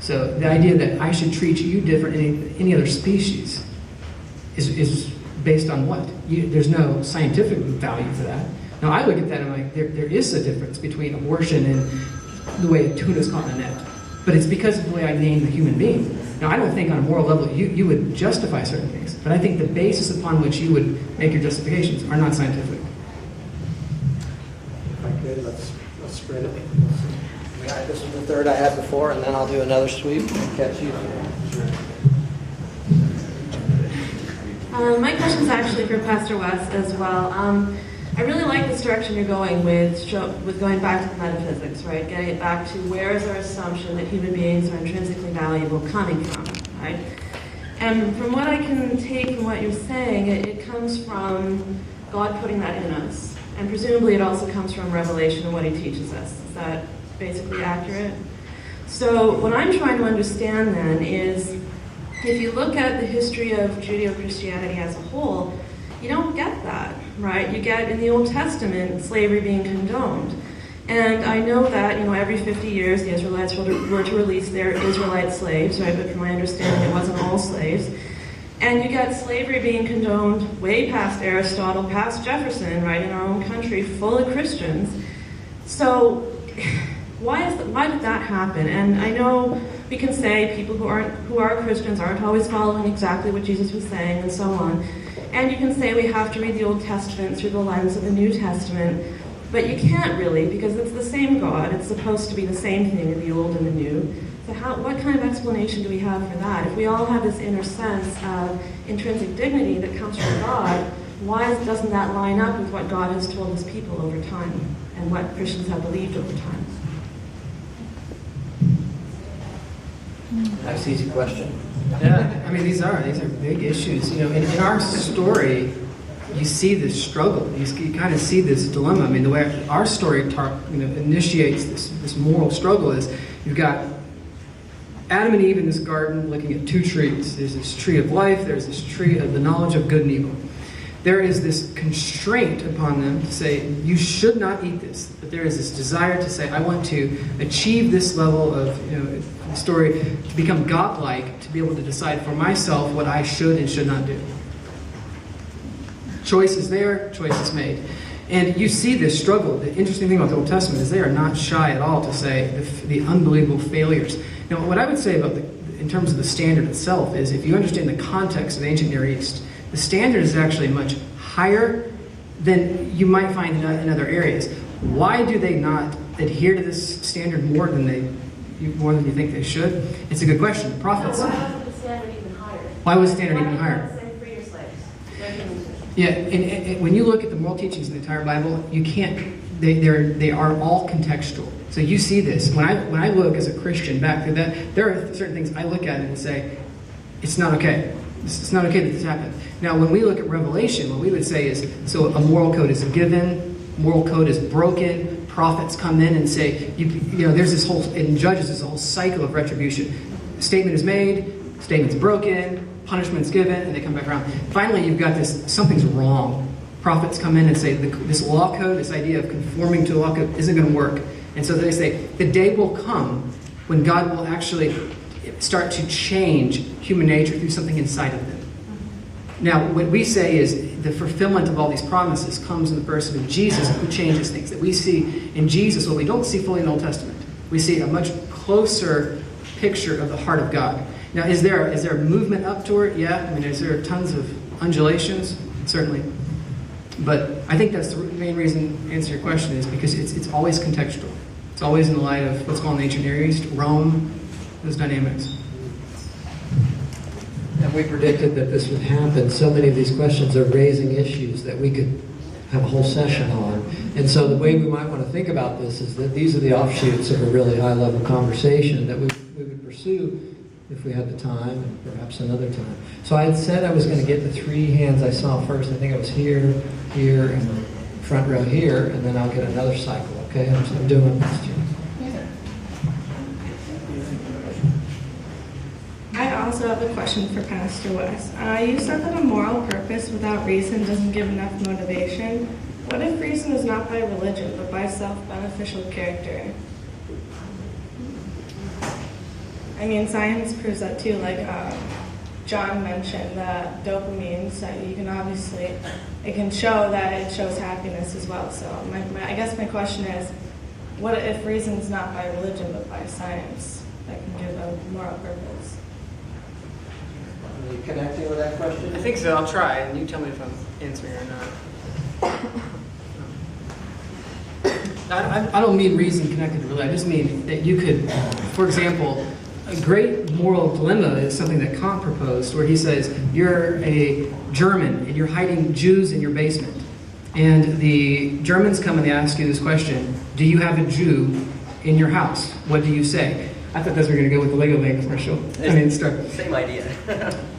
So the idea that I should treat you different than any other species is based on what? There's no scientific value for that. Now, I look at that and I'm like, there is a difference between abortion and the way a tuna's caught in a net. But it's because of the way I name the human being. Now, I don't think on a moral level you would justify certain things, but I think the basis upon which you would make your justifications are not scientific. If I could, let's spread it. This is the third I had before, and then I'll do another sweep and catch you. My question is actually for Pastor Wes as well. I really like this direction you're going with going back to the metaphysics, right? Getting it back to where is our assumption that human beings are intrinsically valuable coming from, right? And from what I can take from what you're saying, it comes from God putting that in us. And presumably it also comes from revelation and what he teaches us. Is that basically accurate? So what I'm trying to understand then is, if you look at the history of Judeo-Christianity as a whole, you don't get that, right? You get in the Old Testament slavery being condoned. And I know that, every 50 years the Israelites were to release their Israelite slaves, right? But from my understanding, it wasn't all slaves. And you get slavery being condoned way past Aristotle, past Jefferson, right, in our own country, full of Christians. So why did that happen? And I know we can say people who are Christians aren't always following exactly what Jesus was saying and so on. And you can say we have to read the Old Testament through the lens of the New Testament, but you can't really, because it's the same God. It's supposed to be the same thing in the Old and the New. So what kind of explanation do we have for that? If we all have this inner sense of intrinsic dignity that comes from God, why doesn't that line up with what God has told his people over time and what Christians have believed over time? Nice, easy question. Yeah, I mean, these are big issues. In our story, you see this struggle. You kind of see this dilemma. I mean, the way our story initiates this moral struggle is you've got Adam and Eve in this garden looking at two trees. There's this tree of life. There's this tree of the knowledge of good and evil. There is this constraint upon them to say, you should not eat this. But there is this desire to say, I want to achieve this level of, the story, to become godlike, to be able to decide for myself what I should and should not do. Choice is there, choice is made. And you see this struggle. The interesting thing about the Old Testament is they are not shy at all to say the unbelievable failures. Now, what I would say about in terms of the standard itself is, if you understand the context of the ancient Near East, the standard is actually much higher than you might find in other areas. Why do they not adhere to this standard more than you think they should? It's a good question. The prophets. So why wasn't the standard even higher? Why was the standard even higher? Why did God say free your slaves? Yeah, and when you look at the moral teachings in the entire Bible, you can't. They are all contextual. So you see this. When I look as a Christian back through that, there are certain things I look at and say, it's not okay. It's not okay that this happened. Now, when we look at Revelation, what we would say is, so a moral code is given, moral code is broken, prophets come in and say, there's this whole, in Judges, there's a whole cycle of retribution. Statement is made, statement's broken, punishment's given, and they come back around. Finally, you've got this, something's wrong. Prophets come in and say, this law code, this idea of conforming to the law code isn't going to work. And so they say, the day will come when God will actually start to change human nature through something inside of them. Now, what we say is the fulfillment of all these promises comes in the person of Jesus, who changes things. That we see in Jesus what we don't see fully in the Old Testament. We see a much closer picture of the heart of God. Now, is there a movement up toward it? Yeah. I mean, is there tons of undulations? Certainly. But I think that's the main reason to answer your question is because it's always contextual. It's always in the light of what's going on in the ancient Near East, Rome, those dynamics. And we predicted that this would happen. So many of these questions are raising issues that we could have a whole session on. And so the way we might want to think about this is that these are the offshoots of a really high-level conversation that we would pursue if we had the time, and perhaps another time. So I had said I was going to get the three hands I saw first. I think it was here, here, and front row here, and then I'll get another cycle, okay? I'm doing my best here. I also have a question for Pastor Wes. You said that a moral purpose without reason doesn't give enough motivation. What if reason is not by religion, but by self-beneficial character? I mean, science proves that too. Like, John mentioned the dopamine, so you can obviously, it can show that it shows happiness as well. So I guess my question is, what if reason's not by religion but by science that can give a moral purpose? Are you connecting with that question? I think so. I'll try, and you tell me if I'm answering or not. I don't mean reason connected to religion. I just mean that you could, for example, a great moral dilemma is something that Kant proposed, where he says, you're a German and you're hiding Jews in your basement. And the Germans come and they ask you this question, do you have a Jew in your house? What do you say? I thought those were going to go with the Lego Land commercial. Same idea.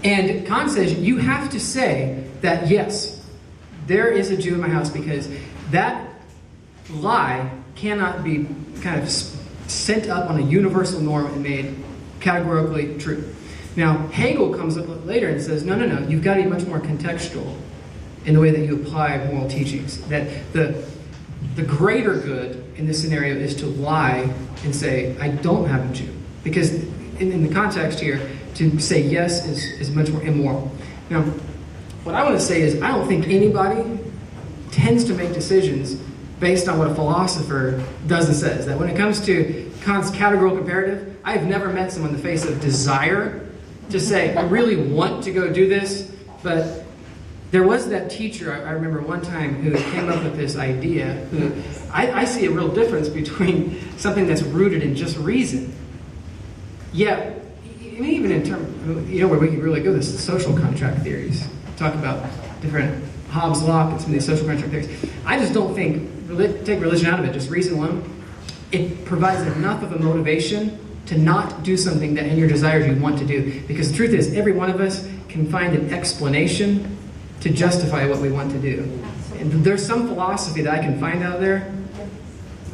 And Kant says, you have to say that, yes, there is a Jew in my house, because that lie cannot be kind of sent up on a universal norm and made categorically true. Now, Hegel comes up later and says, no, you've got to be much more contextual in the way that you apply moral teachings. That the greater good in this scenario is to lie and say, I don't have a Jew. Because in the context here, to say yes is much more immoral. Now, what I want to say is, I don't think anybody tends to make decisions based on what a philosopher does and says. That when it comes to Kant's categorical imperative, I have never met someone in the face of desire to say, I really want to go do this, but there was that teacher, I remember one time, who came up with this idea, who I see a real difference between something that's rooted in just reason. Yeah, even in terms, where we can really go, this is social contract theories. Talk about different Hobbes' law and some of these social contract theories. I just don't think, take religion out of it, just reason alone, it provides enough of a motivation to not do something that in your desires you want to do. Because the truth is, every one of us can find an explanation to justify what we want to do. And there's some philosophy that I can find out there.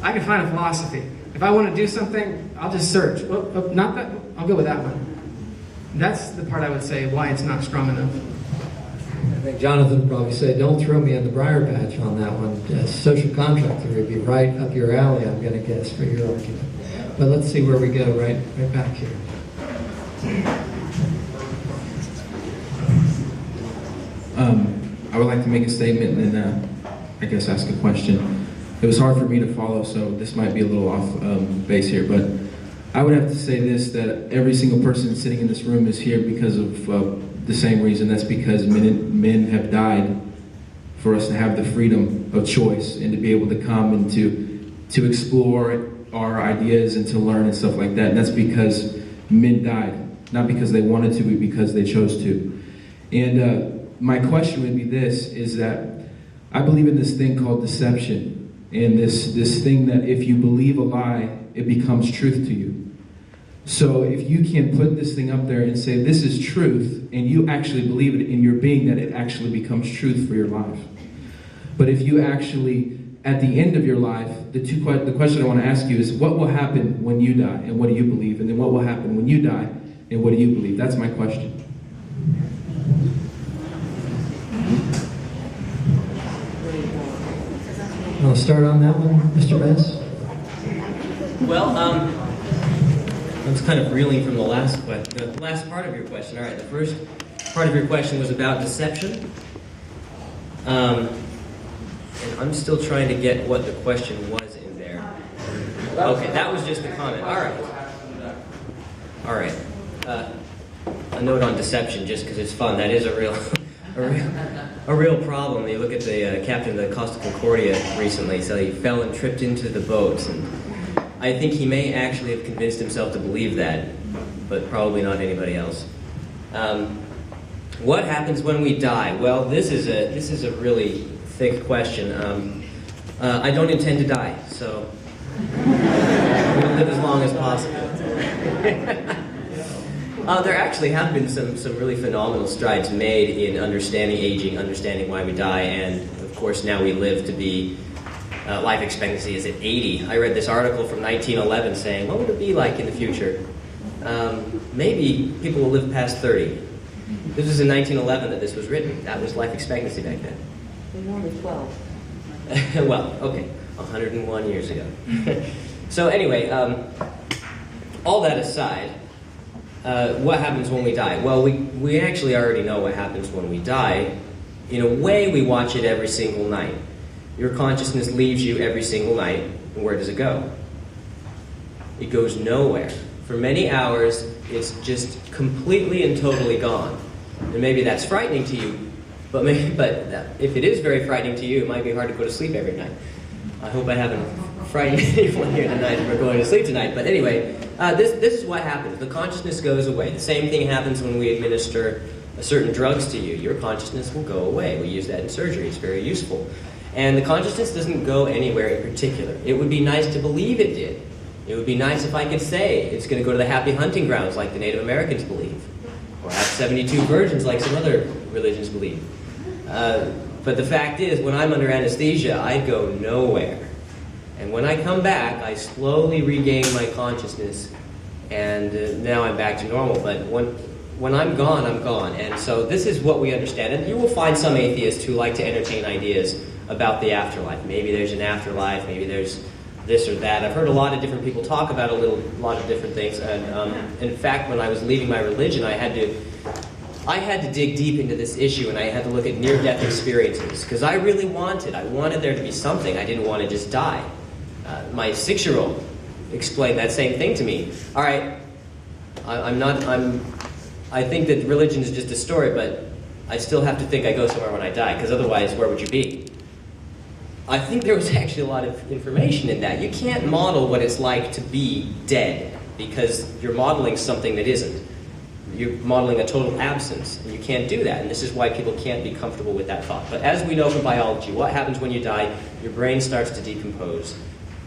I can find a philosophy. If I want to do something, I'll just search. Well, not that, I'll go with that one. That's the part I would say why it's not strong enough. I think Jonathan would probably say, don't throw me in the briar patch on that one. Social contract theory would be right up your alley, I'm going to guess, for your argument. But let's see where we go, right back here. I would like to make a statement and then I guess ask a question. It was hard for me to follow, so this might be a little off base here, but I would have to say this, that every single person sitting in this room is here because of the same reason. That's because men have died for us to have the freedom of choice and to be able to come and to explore our ideas and to learn and stuff like that. And that's because men died, not because they wanted to, but because they chose to. And my question would be this, is that I believe in this thing called deception, and this thing that if you believe a lie, it becomes truth to you. So if you can put this thing up there and say this is truth, and you actually believe it in your being, that it actually becomes truth for your life. But if you actually, at the end of your life, the question I want to ask you is, what will happen when you die, and what do you believe? And then what will happen when you die, and what do you believe? That's my question. I'll start on that one, Mr. Wes. Well, I was kind of reeling from the last part of your question. All right, the first part of your question was about deception. And I'm still trying to get what the question was in there. Okay, that was just a comment. All right. A note on deception, just because it's fun. That is a real problem. You look at the captain of the Costa Concordia recently, so he fell and tripped into the boat. And I think he may actually have convinced himself to believe that, but probably not anybody else. What happens when we die? Well, this is a really thick question. I don't intend to die, so I'm going to live as long as possible. There actually have been some really phenomenal strides made in understanding aging, understanding why we die, and of course now we live to be, life expectancy is at 80. I read this article from 1911 saying, what would it be like in the future? Maybe people will live past 30. This was in 1911 that this was written. That was life expectancy back then. We're only 12. Well, okay, 101 years ago. So anyway, all that aside, what happens when we die? Well, we actually already know what happens when we die. In a way, we watch it every single night. Your consciousness leaves you every single night, and where does it go? It goes nowhere. For many hours, it's just completely and totally gone. And maybe that's frightening to you, but if it is very frightening to you, it might be hard to go to sleep every night. I hope I haven't frightened anyone here tonight for going to sleep tonight. But anyway, this is what happens. The consciousness goes away. The same thing happens when we administer certain drugs to you. Your consciousness will go away. We use that in surgery. It's very useful. And the consciousness doesn't go anywhere in particular. It would be nice to believe it did. It would be nice if I could say it's going to go to the happy hunting grounds like the Native Americans believe, or have 72 virgins like some other religions believe. But the fact is, when I'm under anesthesia, I go nowhere. And when I come back, I slowly regain my consciousness, and now I'm back to normal. But when I'm gone, I'm gone. And so this is what we understand. And you will find some atheists who like to entertain ideas about the afterlife. Maybe there's an afterlife, maybe there's this or that. I've heard a lot of different people talk about a lot of different things. And in fact, when I was leaving my religion, I had to dig deep into this issue, and I had to look at near-death experiences, because I really wanted there to be something. I didn't want to just die. My 6-year-old explained that same thing to me. All right, I think that religion is just a story, but I still have to think I go somewhere when I die, because otherwise, where would you be? I think there was actually a lot of information in that. You can't model what it's like to be dead, because you're modeling something that isn't. You're modeling a total absence, and you can't do that, and this is why people can't be comfortable with that thought. But as we know from biology, what happens when you die? Your brain starts to decompose.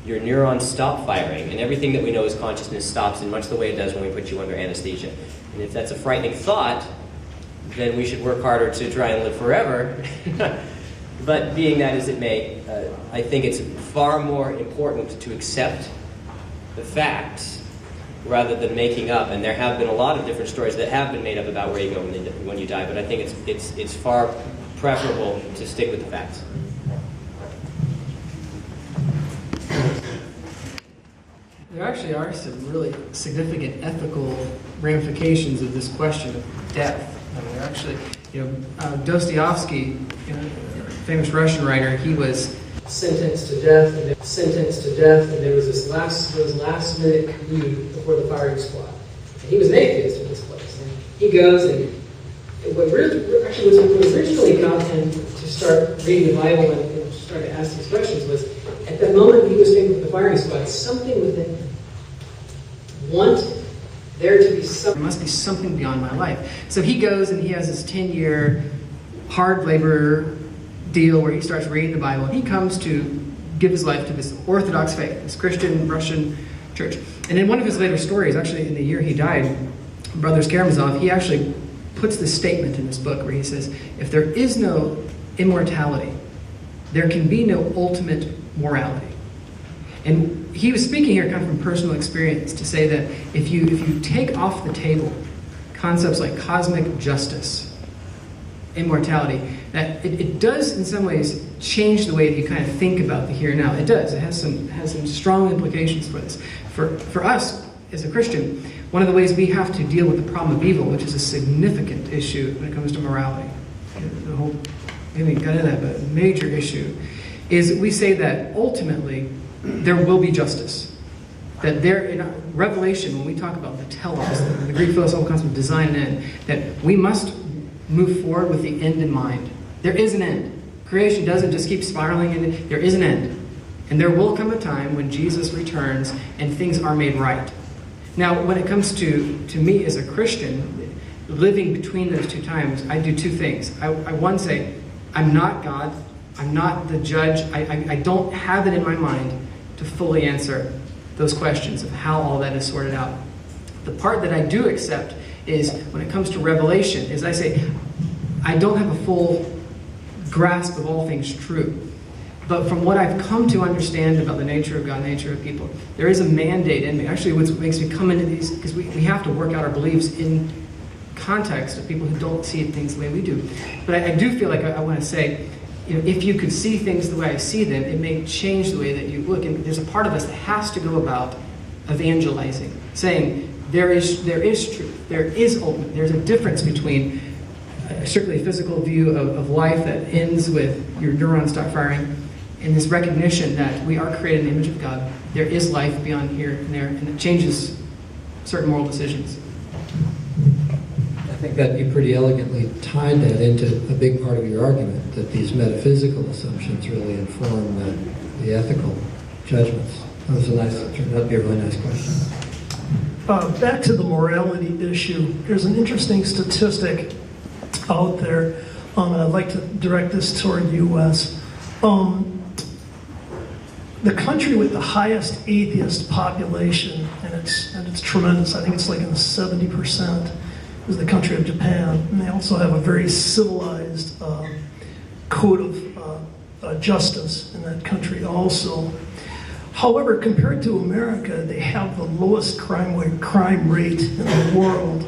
Your neurons stop firing, and everything that we know as consciousness stops in much the way it does when we put you under anesthesia. And if that's a frightening thought, then we should work harder to try and live forever. But being that as it may, I think it's far more important to accept the facts rather than making up. And there have been a lot of different stories that have been made up about where you go when you die. But I think it's far preferable to stick with the facts. There actually are some really significant ethical ramifications of this question of death. I mean, there actually, Dostoevsky, famous Russian writer, he was sentenced to death, and there was those last minute coup before the firing squad. And he was an atheist in this place. And he goes, and what originally got him to start reading the Bible and start to ask these questions was, at the moment he was taken with the firing squad, something within him wanted there to be something. There must be something beyond my life. So he goes and he has this 10-year hard labor deal where he starts reading the Bible. And he comes to give his life to this Orthodox faith, this Christian Russian church. And in one of his later stories, actually in the year he died, Brothers Karamazov, he actually puts this statement in this book where he says, if there is no immortality, there can be no ultimate morality. And he was speaking here kind of from personal experience to say that if you take off the table concepts like cosmic justice, immortality, that it does in some ways change the way that you kind of think about the here and now. It does. It has some strong implications for this. For us as a Christian, one of the ways we have to deal with the problem of evil, which is a significant issue when it comes to morality, the whole, we haven't got into that, but a major issue, is we say that ultimately there will be justice. That there, in Revelation, when we talk about the telos, the Greek philosophical concept of design and end, that we must move forward with the end in mind. There is an end. Creation doesn't just keep spiraling, and there is an end. And there will come a time when Jesus returns and things are made right. Now, when it comes to me as a Christian, living between those two times, I do two things. I one say, I'm not God. I'm not the judge. I don't have it in my mind to fully answer those questions of how all that is sorted out. The part that I do accept is when it comes to Revelation, is I say, I don't have a full grasp of all things true. But from what I've come to understand about the nature of God, nature of people, there is a mandate in me. Actually, what makes me come into these, because we have to work out our beliefs in context of people who don't see things the way we do. But I do feel like I want to say, if you could see things the way I see them, it may change the way that you look. And there's a part of us that has to go about evangelizing, saying, there is truth, there is ultimate. There's a difference between a strictly physical view of life that ends with your neurons stop firing, and this recognition that we are created in the image of God. There is life beyond here and there, and it changes certain moral decisions. I think that you pretty elegantly tied that into a big part of your argument, that these metaphysical assumptions really inform the ethical judgments. That was turned out to be a really nice question. Back to the morality issue, there's an interesting statistic out there, and I'd like to direct this toward you, Wes. The country with the highest atheist population, and it's tremendous, I think it's like in the 70%, is the country of Japan. And they also have a very civilized code of justice in that country also. However, compared to America, they have the lowest crime rate in the world.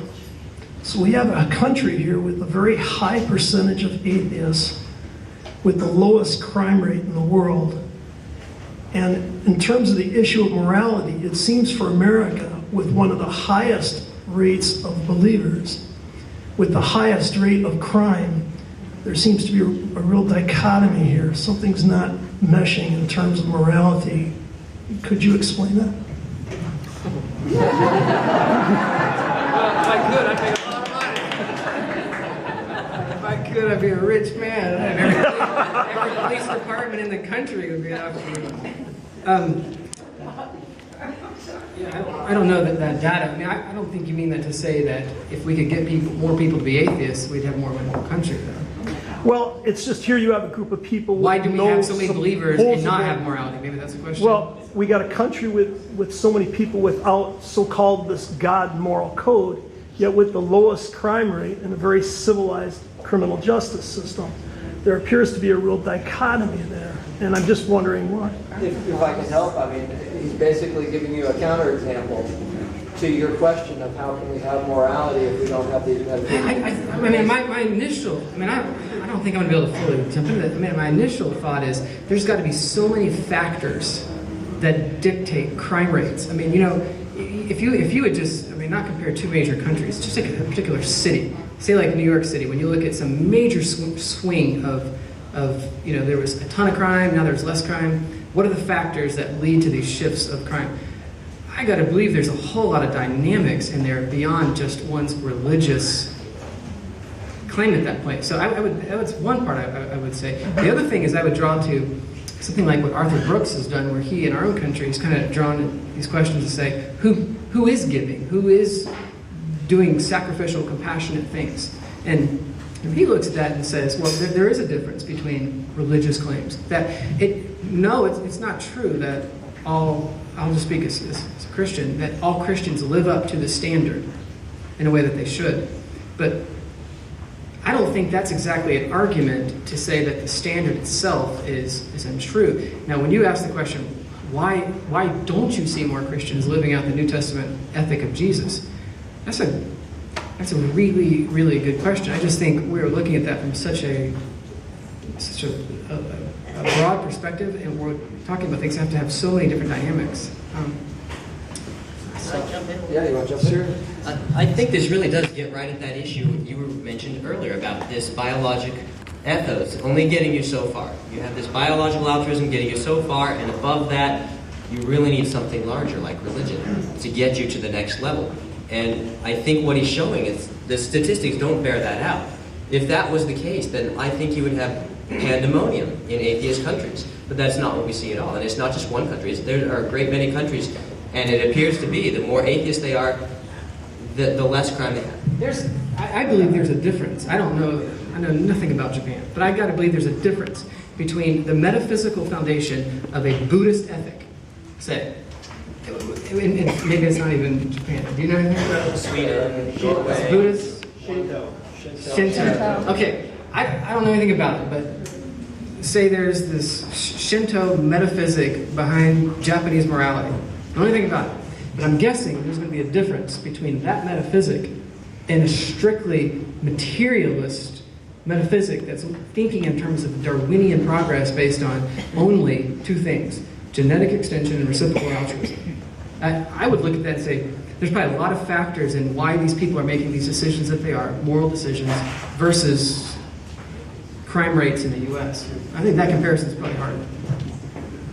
So we have a country here with a very high percentage of atheists with the lowest crime rate in the world. And in terms of the issue of morality, it seems for America, with one of the highest rates of believers, with the highest rate of crime, there seems to be a real dichotomy here. Something's not meshing in terms of morality. Could you explain that? Well, if I could, I'd make a lot of money. If I could, I'd be a rich man. Every police department in the country would be after me. I don't know that data. I mean, I don't think you mean that to say that if we could get more people to be atheists, we'd have more of a moral country, though. Well, it's just here you have a group of people. Why do we have so many believers and not have morality? Maybe that's the question. Well, we got a country with so many people without so-called this God moral code, yet with the lowest crime rate and a very civilized criminal justice system. There appears to be a real dichotomy there, and I'm just wondering why. If I can help, I mean, he's basically giving you a counterexample to your question of how can we have morality if we don't have these metaphysical. I mean, my initial, I don't think I'm going to be able to fully jump into that. I mean, my initial thought is there's got to be so many factors that dictate crime rates. I mean, you know, if you would just, I mean, not compare two major countries, just like a particular city. Say like New York City, when you look at some major swing of, you know, there was a ton of crime, now there's less crime. What are the factors that lead to these shifts of crime? I got to believe there's a whole lot of dynamics in there beyond just one's religious claim at that point. So that's one part I would say. The other thing is I would draw to something like what Arthur Brooks has done, where he in our own country has kind of drawn these questions to say, who is giving? Who is doing sacrificial, compassionate things? And he looks at that and says, well, there is a difference between religious claims. It's not true that I'll just speak as a Christian, that all Christians live up to the standard in a way that they should. But I don't think that's exactly an argument to say that the standard itself is untrue. Now, when you ask the question, why don't you see more Christians living out the New Testament ethic of Jesus? That's a really, really good question. I just think we're looking at that from such a broad perspective, and we're talking about things that have to have so many different dynamics. Yeah, you want to jump in? I think this really does get right at that issue you mentioned earlier about this biologic ethos only getting you so far. You have this biological altruism getting you so far, and above that, you really need something larger like religion to get you to the next level. And I think what he's showing is the statistics don't bear that out. If that was the case, then I think you would have pandemonium in atheist countries. But that's not what we see at all. And it's not just one country. There are a great many countries. And it appears to be the more atheist they are, the less crime they have. I believe there's a difference. I know nothing about Japan, but I got to believe there's a difference between the metaphysical foundation of a Buddhist ethic, say, and maybe it's not even Japan. Do you know anything about Sweden, Buddhist? Shinto. Okay, I don't know anything about it, but say there's this Shinto metaphysic behind Japanese morality. I don't know anything about it, but I'm guessing there's going to be a difference between that metaphysic and a strictly materialist metaphysic that's thinking in terms of Darwinian progress based on only two things: genetic extension and reciprocal altruism. I would look at that and say, there's probably a lot of factors in why these people are making these decisions that they are, moral decisions, versus crime rates in the U.S. I think that comparison is probably hard.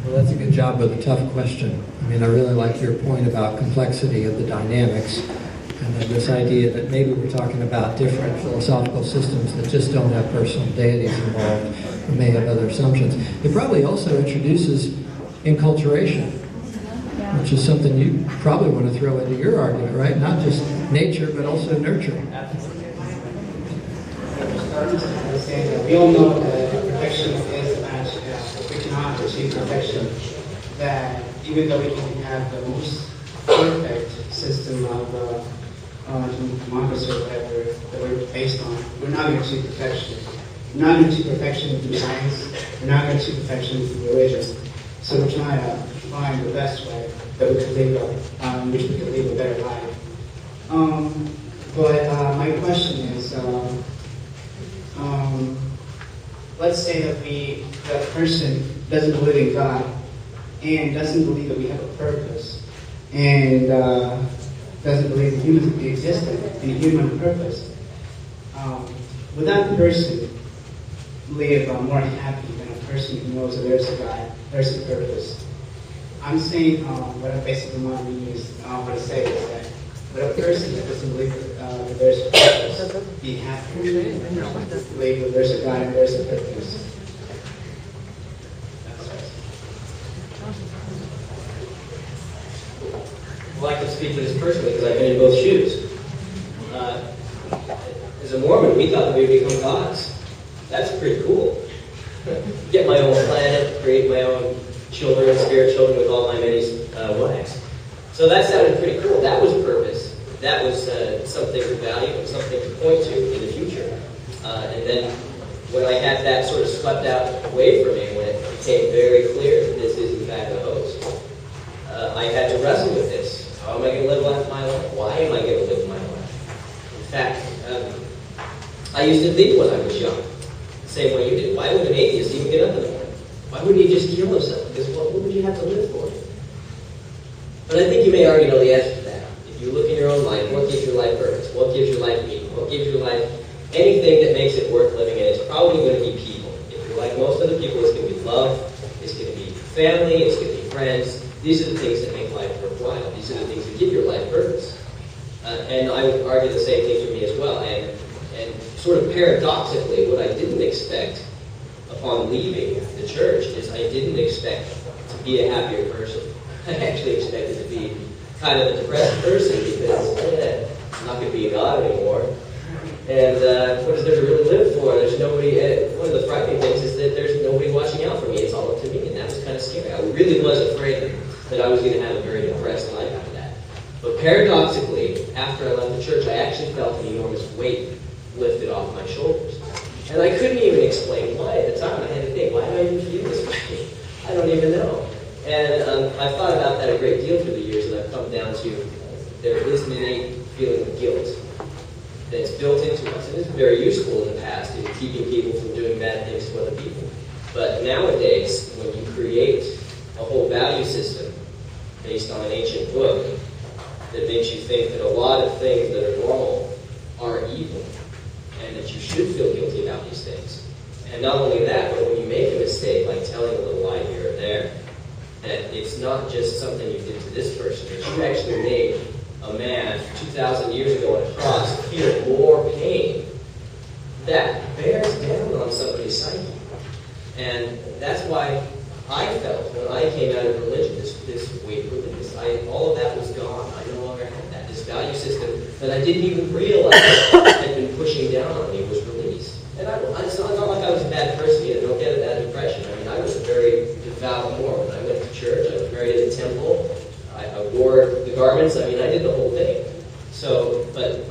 Well, that's a good job with a tough question. I mean, I really like your point about complexity of the dynamics, and then this idea that maybe we're talking about different philosophical systems that just don't have personal deities involved, or may have other assumptions. It probably also introduces enculturation, which is something you probably want to throw into your argument, right? Not just nature, but also nurture. We all know that perfection is magic. We cannot achieve perfection. That even though we can have the most perfect system of democracy or whatever that we're based on, we're not going to achieve perfection. We're not going to achieve perfection through science. We're not going to achieve perfection through religion. So we're trying to find the best way that we could live, which we could live a better life. But my question is, let's say that that person doesn't believe in God and doesn't believe that we have a purpose and doesn't believe that humans exist in a human purpose. Would that person live more happy than a person who knows that there's a God, there's a purpose? I'm saying what I basically want to say is that would a person that doesn't believe that there's a purpose be happy? Believe that there's a God and there's a purpose. Well, I can speak to this personally because I've been in both shoes. As a Mormon, we thought that we would become gods. That's pretty cool. Get my own planet, create my own children, spirit children with all my many wives. So that sounded pretty cool. That was purpose. That was something to value and something to point to in the future. And then when I had that sort of swept out away from me, when it became very clear that this is in fact a hoax, I had to wrestle with this. How am I going to live my life? Why am I going to live my life? In fact, I used to think when I was young, the same way you did. Why would an atheist even get up in the morning? Why wouldn't he just kill himself? Because what would you have to live for? But I think you may already know the answer to that. If you look in your own life, what gives your life purpose? What gives your life meaning? What gives your life anything that makes it worth living? And it's probably going to be people. If you're like most other people, it's going to be love, it's going to be family, it's going to be friends. These are the things that make life worthwhile. These are the things that give your life purpose. And I would argue the same thing for me as well. And sort of paradoxically, what I didn't expect upon leaving the church is I didn't expect to be a happier person. I actually expected to be kind of a depressed person because I'm not going to be a god anymore. And what is there to really live for? There's nobody. One of the frightening things is that there's nobody watching out for me. It's all up to me, and that was kind of scary. I really was afraid that I was going to have a very depressed life after that. But paradoxically, after I left the church, I actually felt an enormous weight lifted off my shoulders. And I couldn't even explain why at the time. I had to think, why do I even feel this way? I don't even know. And I've thought about that a great deal through the years, and I've come down to there is an innate feeling of guilt that's built into us. And it's very useful in the past in keeping people from doing bad things to other people. But nowadays, when you create a whole value system based on an ancient book that makes you think that a lot of things that are normal are evil, and that you should feel guilty about these things. And not only that, but when you make a mistake, like telling a little lie here or there, that it's not just something you did to this person, that you actually made a man 2,000 years ago on a cross feel more pain, that bears down on somebody's psyche. And that's why I felt, when I came out of religion, this weight of religion, all of that was gone. I no longer had that. This value system that I didn't even realize had been pushing down on me was released. And it's not like I was a bad person either. Don't get that impression. I mean, I was a very devout Mormon. I went to church. I was buried in the temple. I wore the garments. I mean, I did the whole thing. So, but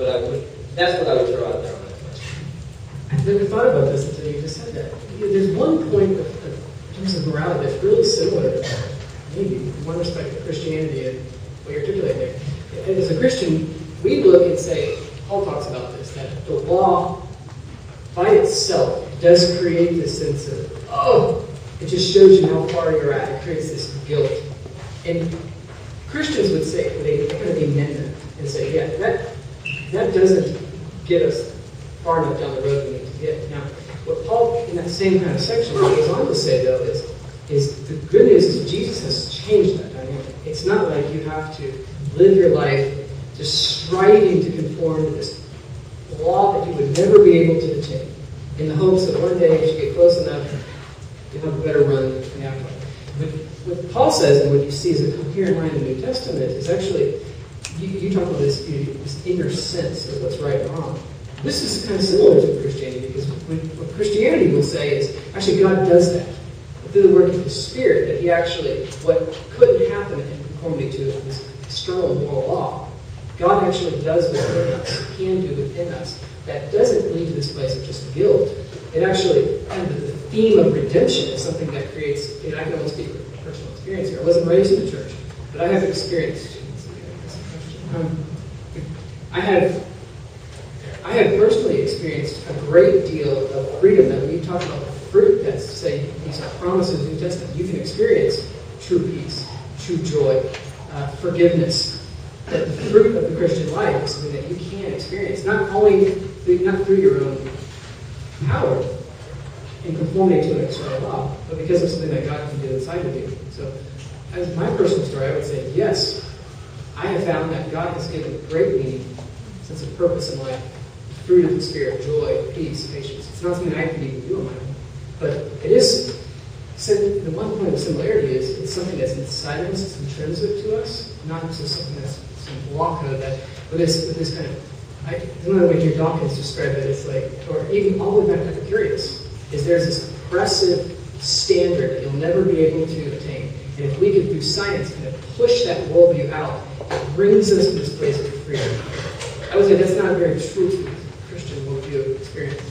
that's what I would throw out there on that question. I've never thought about this until you just said that. There's one point in terms of morality that's really similar to maybe in one respect to Christianity and what you're articulating there. And as a Christian, we look and say, Paul talks about this, that the law by itself does create this sense of, it just shows you how far you're at. It creates this guilt. And Christians would say, they kind of amend that and say, yeah, that doesn't get us far enough down the road we need to get. Now, what Paul, in that same kind of section, goes on to say, though, is the good news is Jesus has changed that dynamic. It's not like you have to live your life just striving to conform to this law that you would never be able to attain, in the hopes that one day, if you get close enough, you'll have a better run in the afterlife. But what Paul says, and what you see as a coherent line in the New Testament, is actually, you talk about this inner sense of what's right and wrong. This is kind of similar to Christianity, because what Christianity will say is, actually, God does that. Through the work of the Spirit, that He actually, what couldn't happen in conformity to this external moral law, God actually does within us, can do within us. That doesn't lead to this place of just guilt. It actually, kind of the theme of redemption is something that creates, and I can only speak from personal experience here. I wasn't raised in the church, but I have experienced. I have personally experienced a great deal of freedom. That when you talk about the fruit that's, say, these promises in the New Testament, you can experience true peace, true joy, forgiveness. That the fruit of the Christian life is something that you can experience, not through your own power in conformity to an external law, but because of something that God can do inside of you. So, as my personal story, I would say, yes, I have found that God has given great meaning, sense of purpose in life, fruit of the Spirit, joy, peace, patience. It's not something I can even do on my own, but it is. The one point of similarity is it's something that's inside of us, it's intrinsic to us, not just something that's some law code that with this kind of, another way to hear Dawkins describe it, it's like, or even all the way back to Epicurus, is there's this oppressive standard that you'll never be able to attain. And if we could, through science, kind of push that worldview out, it brings us to this place of freedom. I would say that's not very true to the Christian worldview experience.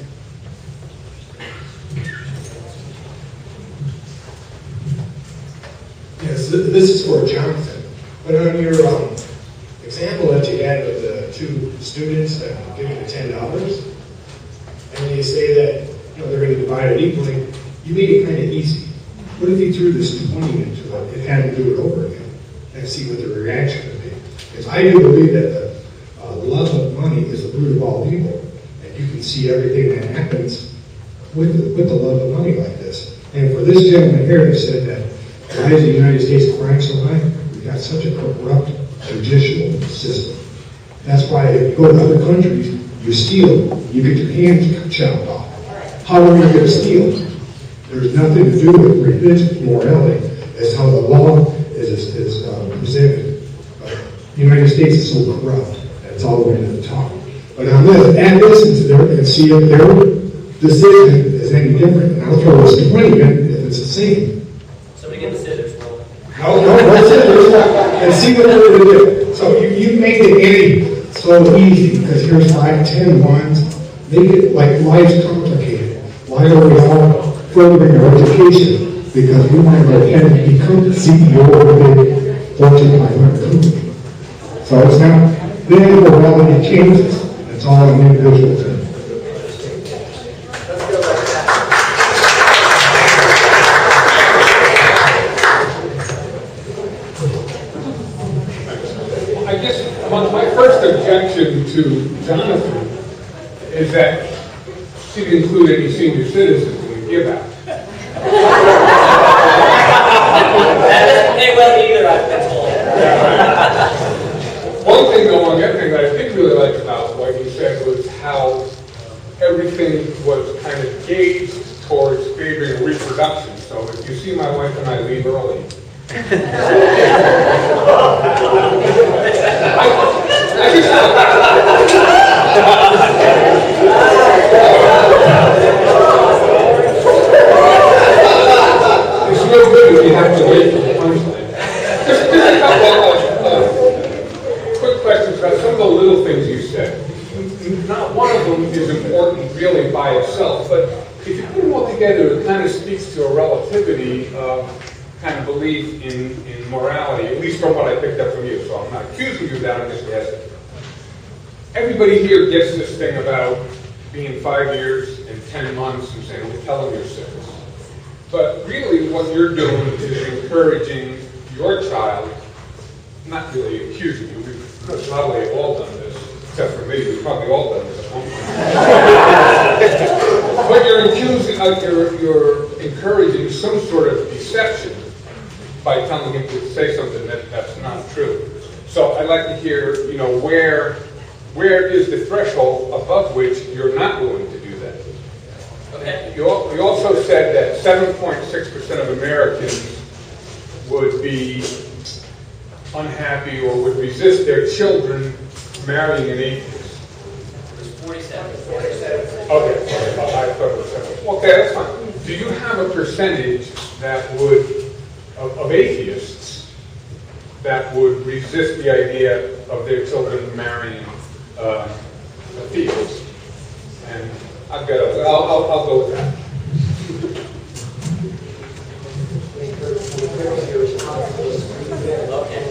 Yes, this is for Jonathan. But on your example that you had with the two students giving the $10, and you say that they're going to divide it equally, you made it kind of easy. What if you threw this 20 into it and had to do it over again and see what the reaction would be? Because I do believe that the love of money is the root of all evil, and you can see everything that happens with the love of money like this. And for this gentleman here that said that why is the United States crime so high? We've got such a corrupt judicial system. That's why if you go to other countries, you steal, you get your hands chopped off. How are you going to steal? There's nothing to do with religion, morality. It's how the law is presented. The United States is so corrupt. That's all the way to the top. But on this, add this into there and see if their decision is any different. And I'll throw this 20 in if it's the same. Somebody get the scissors, Will. No scissors. And see what they're going to do. So you made the game so easy because here's 5, 10 ones. Make it like life's complicated. Why are we all furthering our education? Because we want to go ahead and become the CEO of a big Fortune 500 company. So it's not, then morality changes. It's all an individual thing. I guess my first objection to Jonathan is that she didn't include any senior citizens in the give out. They will either, I've been told. One thing, though, one other thing that I did really like about what you said was how everything was kind of gauged towards favoring reproduction. So if you see my wife and I leave early, it's real good if you have to wait for the punchline. Just a couple of quick questions about some of the little things you said. Not one of them is important really by itself, but if you put them all together, it kind of speaks to a relativity kind of belief in morality, at least from what I picked up from you. So I'm not accusing you of that, I'm just asking. Everybody here gets this thing about being 5 years and 10 months and saying, well, tell them your sins. But really what you're doing is encouraging your child not really accusing you, we've probably all done this, except for me, we've probably all done this at home. But you're encouraging some sort of deception by telling him to say something that's not true. So I'd like to hear, where is the threshold above which you're not willing to do that? Okay. You also said that 7.6% of Americans would be unhappy or would resist their children marrying an atheist. It's 47. Okay, I thought it was 7. Okay, that's fine. Do you have a percentage that of atheists that would resist the idea of their children marrying a theist? And I'll go with that. Okay.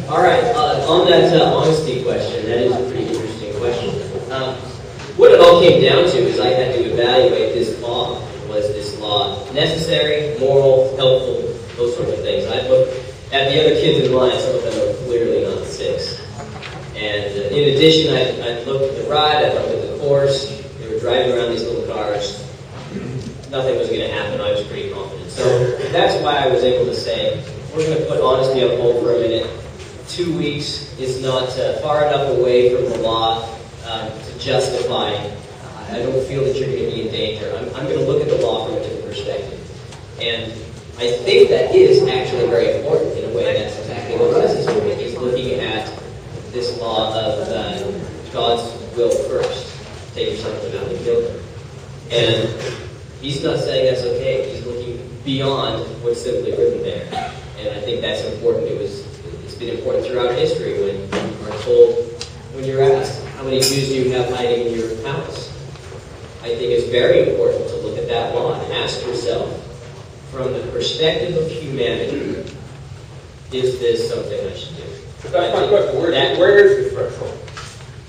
All right. On that honesty question, that is a pretty interesting question. What it all came down to is I had to evaluate this law. Was this law necessary, moral, helpful, those sorts of things? I looked at the other kids in line. Some of them are clearly not 6. And in addition, I looked at the ride. I looked at the course. They were driving around these little cars. Nothing was going to happen. I was pretty confident. So that's why I was able to say, we're going to put honesty on hold for a minute. 2 weeks is not far enough away from the law to justify. I don't feel that you're going to be in danger. I'm going to look at the law from a different perspective. And I think that is actually very important in a way. That's exactly what this is doing. He's looking at this law of God's will first. Take your son to the mountain and kill him. And he's not saying that's okay. He's looking beyond what's simply written there. And I think that's important. It's been important throughout history when you are told, when you're asked, how many Jews do you have hiding in your house? I think it's very important to look at that law and ask yourself, from the perspective of humanity, is this something I should do? That's my question. Where is the threshold?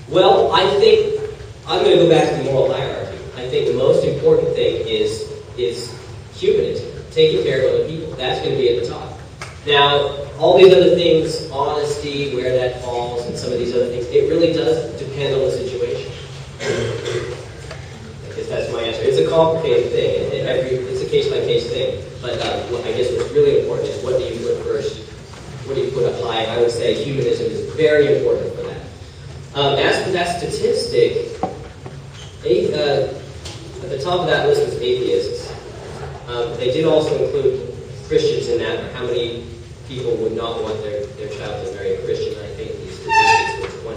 Well, I think I'm going to go back to the moral hierarchy. I think the most important thing is humanism, taking care of other people. That's going to be at the top. Now, all these other things, honesty, where that falls, and some of these other things, it really does depend on the situation. I guess that's my answer. It's a complicated thing. It's a case-by-case thing. But I guess what's really important is what do you put first? What do you put up high? I would say humanism is very important for that. As for that statistic, at the top of that list was atheists. They did also include Christians in that. How many people would not want their child to marry a Christian? I think these statistics were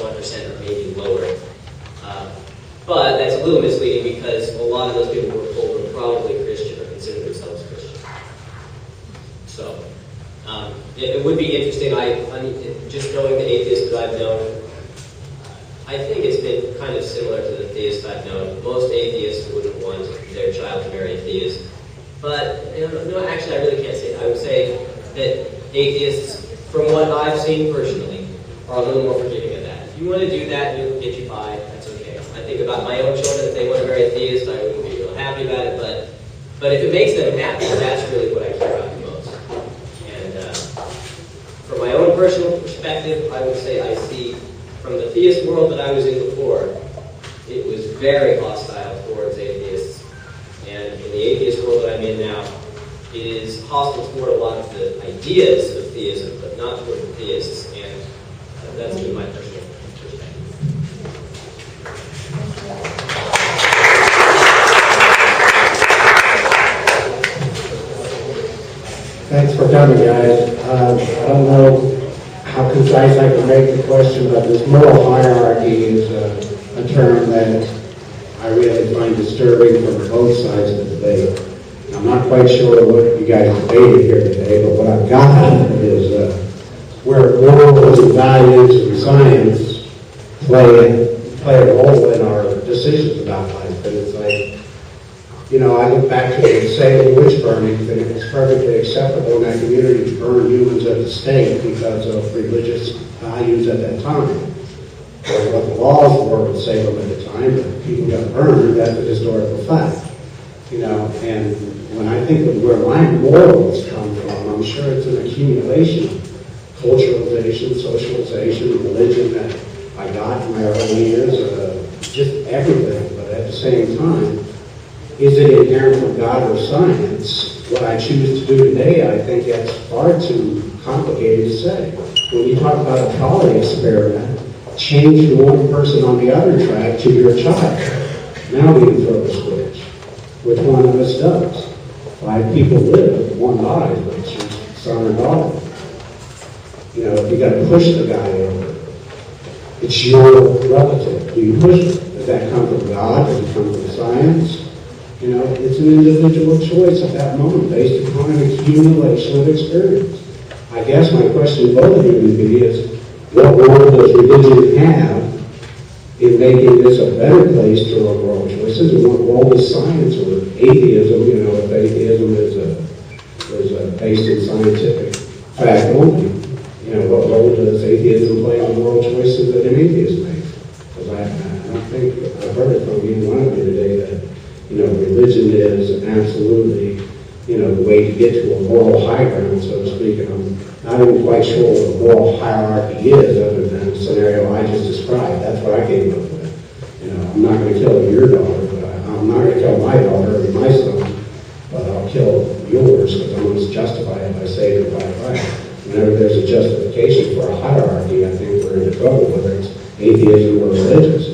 20% or maybe lower. But that's a little misleading because a lot of those people who were polled were probably Christian or consider themselves Christian. So it would be interesting. Just knowing the atheists that I've known, I think it's been kind of similar to the theists I've known. Most atheists wouldn't want their child to marry a theist. But, no, actually, I really can't say that. I would say that atheists, from what I've seen personally, are a little more forgiving of that. If you want to do that and it'll get you by, that's okay. I think about my own children. If they want to marry a theist, I wouldn't be real happy about it. But if it makes them happy, that's really what I care about the most. And from my own personal perspective, I would say I see, from the theist world that I was in before, it was very hostile towards atheists. And in the atheist world that I'm in now, it is hostile toward a lot of the ideas of theism, but not toward the theists. And that's been my personal perspective. Thanks for coming, guys. I don't know how concise I can make the question, but this moral hierarchy is a term that I really find disturbing from both sides of the debate. I'm not quite sure what you guys debated here today, but what I've got is where morals and values and science play a role in our decisions about life. And it's like, I look back to the Salem witch burnings, and it was perfectly acceptable in that community to burn humans at the stake because of religious values at that time. Or what the laws were in Salem at the time, but people got burned, that's a historical fact. And when I think of where my morals come from, I'm sure it's an accumulation of culturalization, socialization, religion that I got in my early years, just everything. But at the same time, is it inherent from God or science? What I choose to do today, I think that's far too complicated to say. When you talk about a trolley experiment, change from one person on the other track to your child. Now we can throw a switch. Which one of us does? 5 people live, 1 dies, but it's your son or daughter. You know, if you got to push the guy over, it's your relative. Do you push it? Does that come from God? Does it come from science? You know, it's an individual choice at that moment based upon an accumulation of experience. I guess my question to both of you would be is, what role does religion have in making this a better place to our moral choices? And what role does science or atheism, you know, if atheism is based in scientific fact only, you know, what role does atheism play in the moral choices that an atheist makes? Because I don't think I've heard it from either one of you today that, you know, religion is absolutely, you know, the way to get to a moral high ground, so to speak. And I'm not even quite sure what a moral hierarchy is other than the scenario I just described. That's what I came up with. You know, I'm not going to kill your daughter, but I'm not going to kill my daughter or my son, but I'll kill yours because I'm going to justify it by saying it by right. Whenever there's a justification for a hierarchy, I think we're into trouble, whether it's atheism or religious.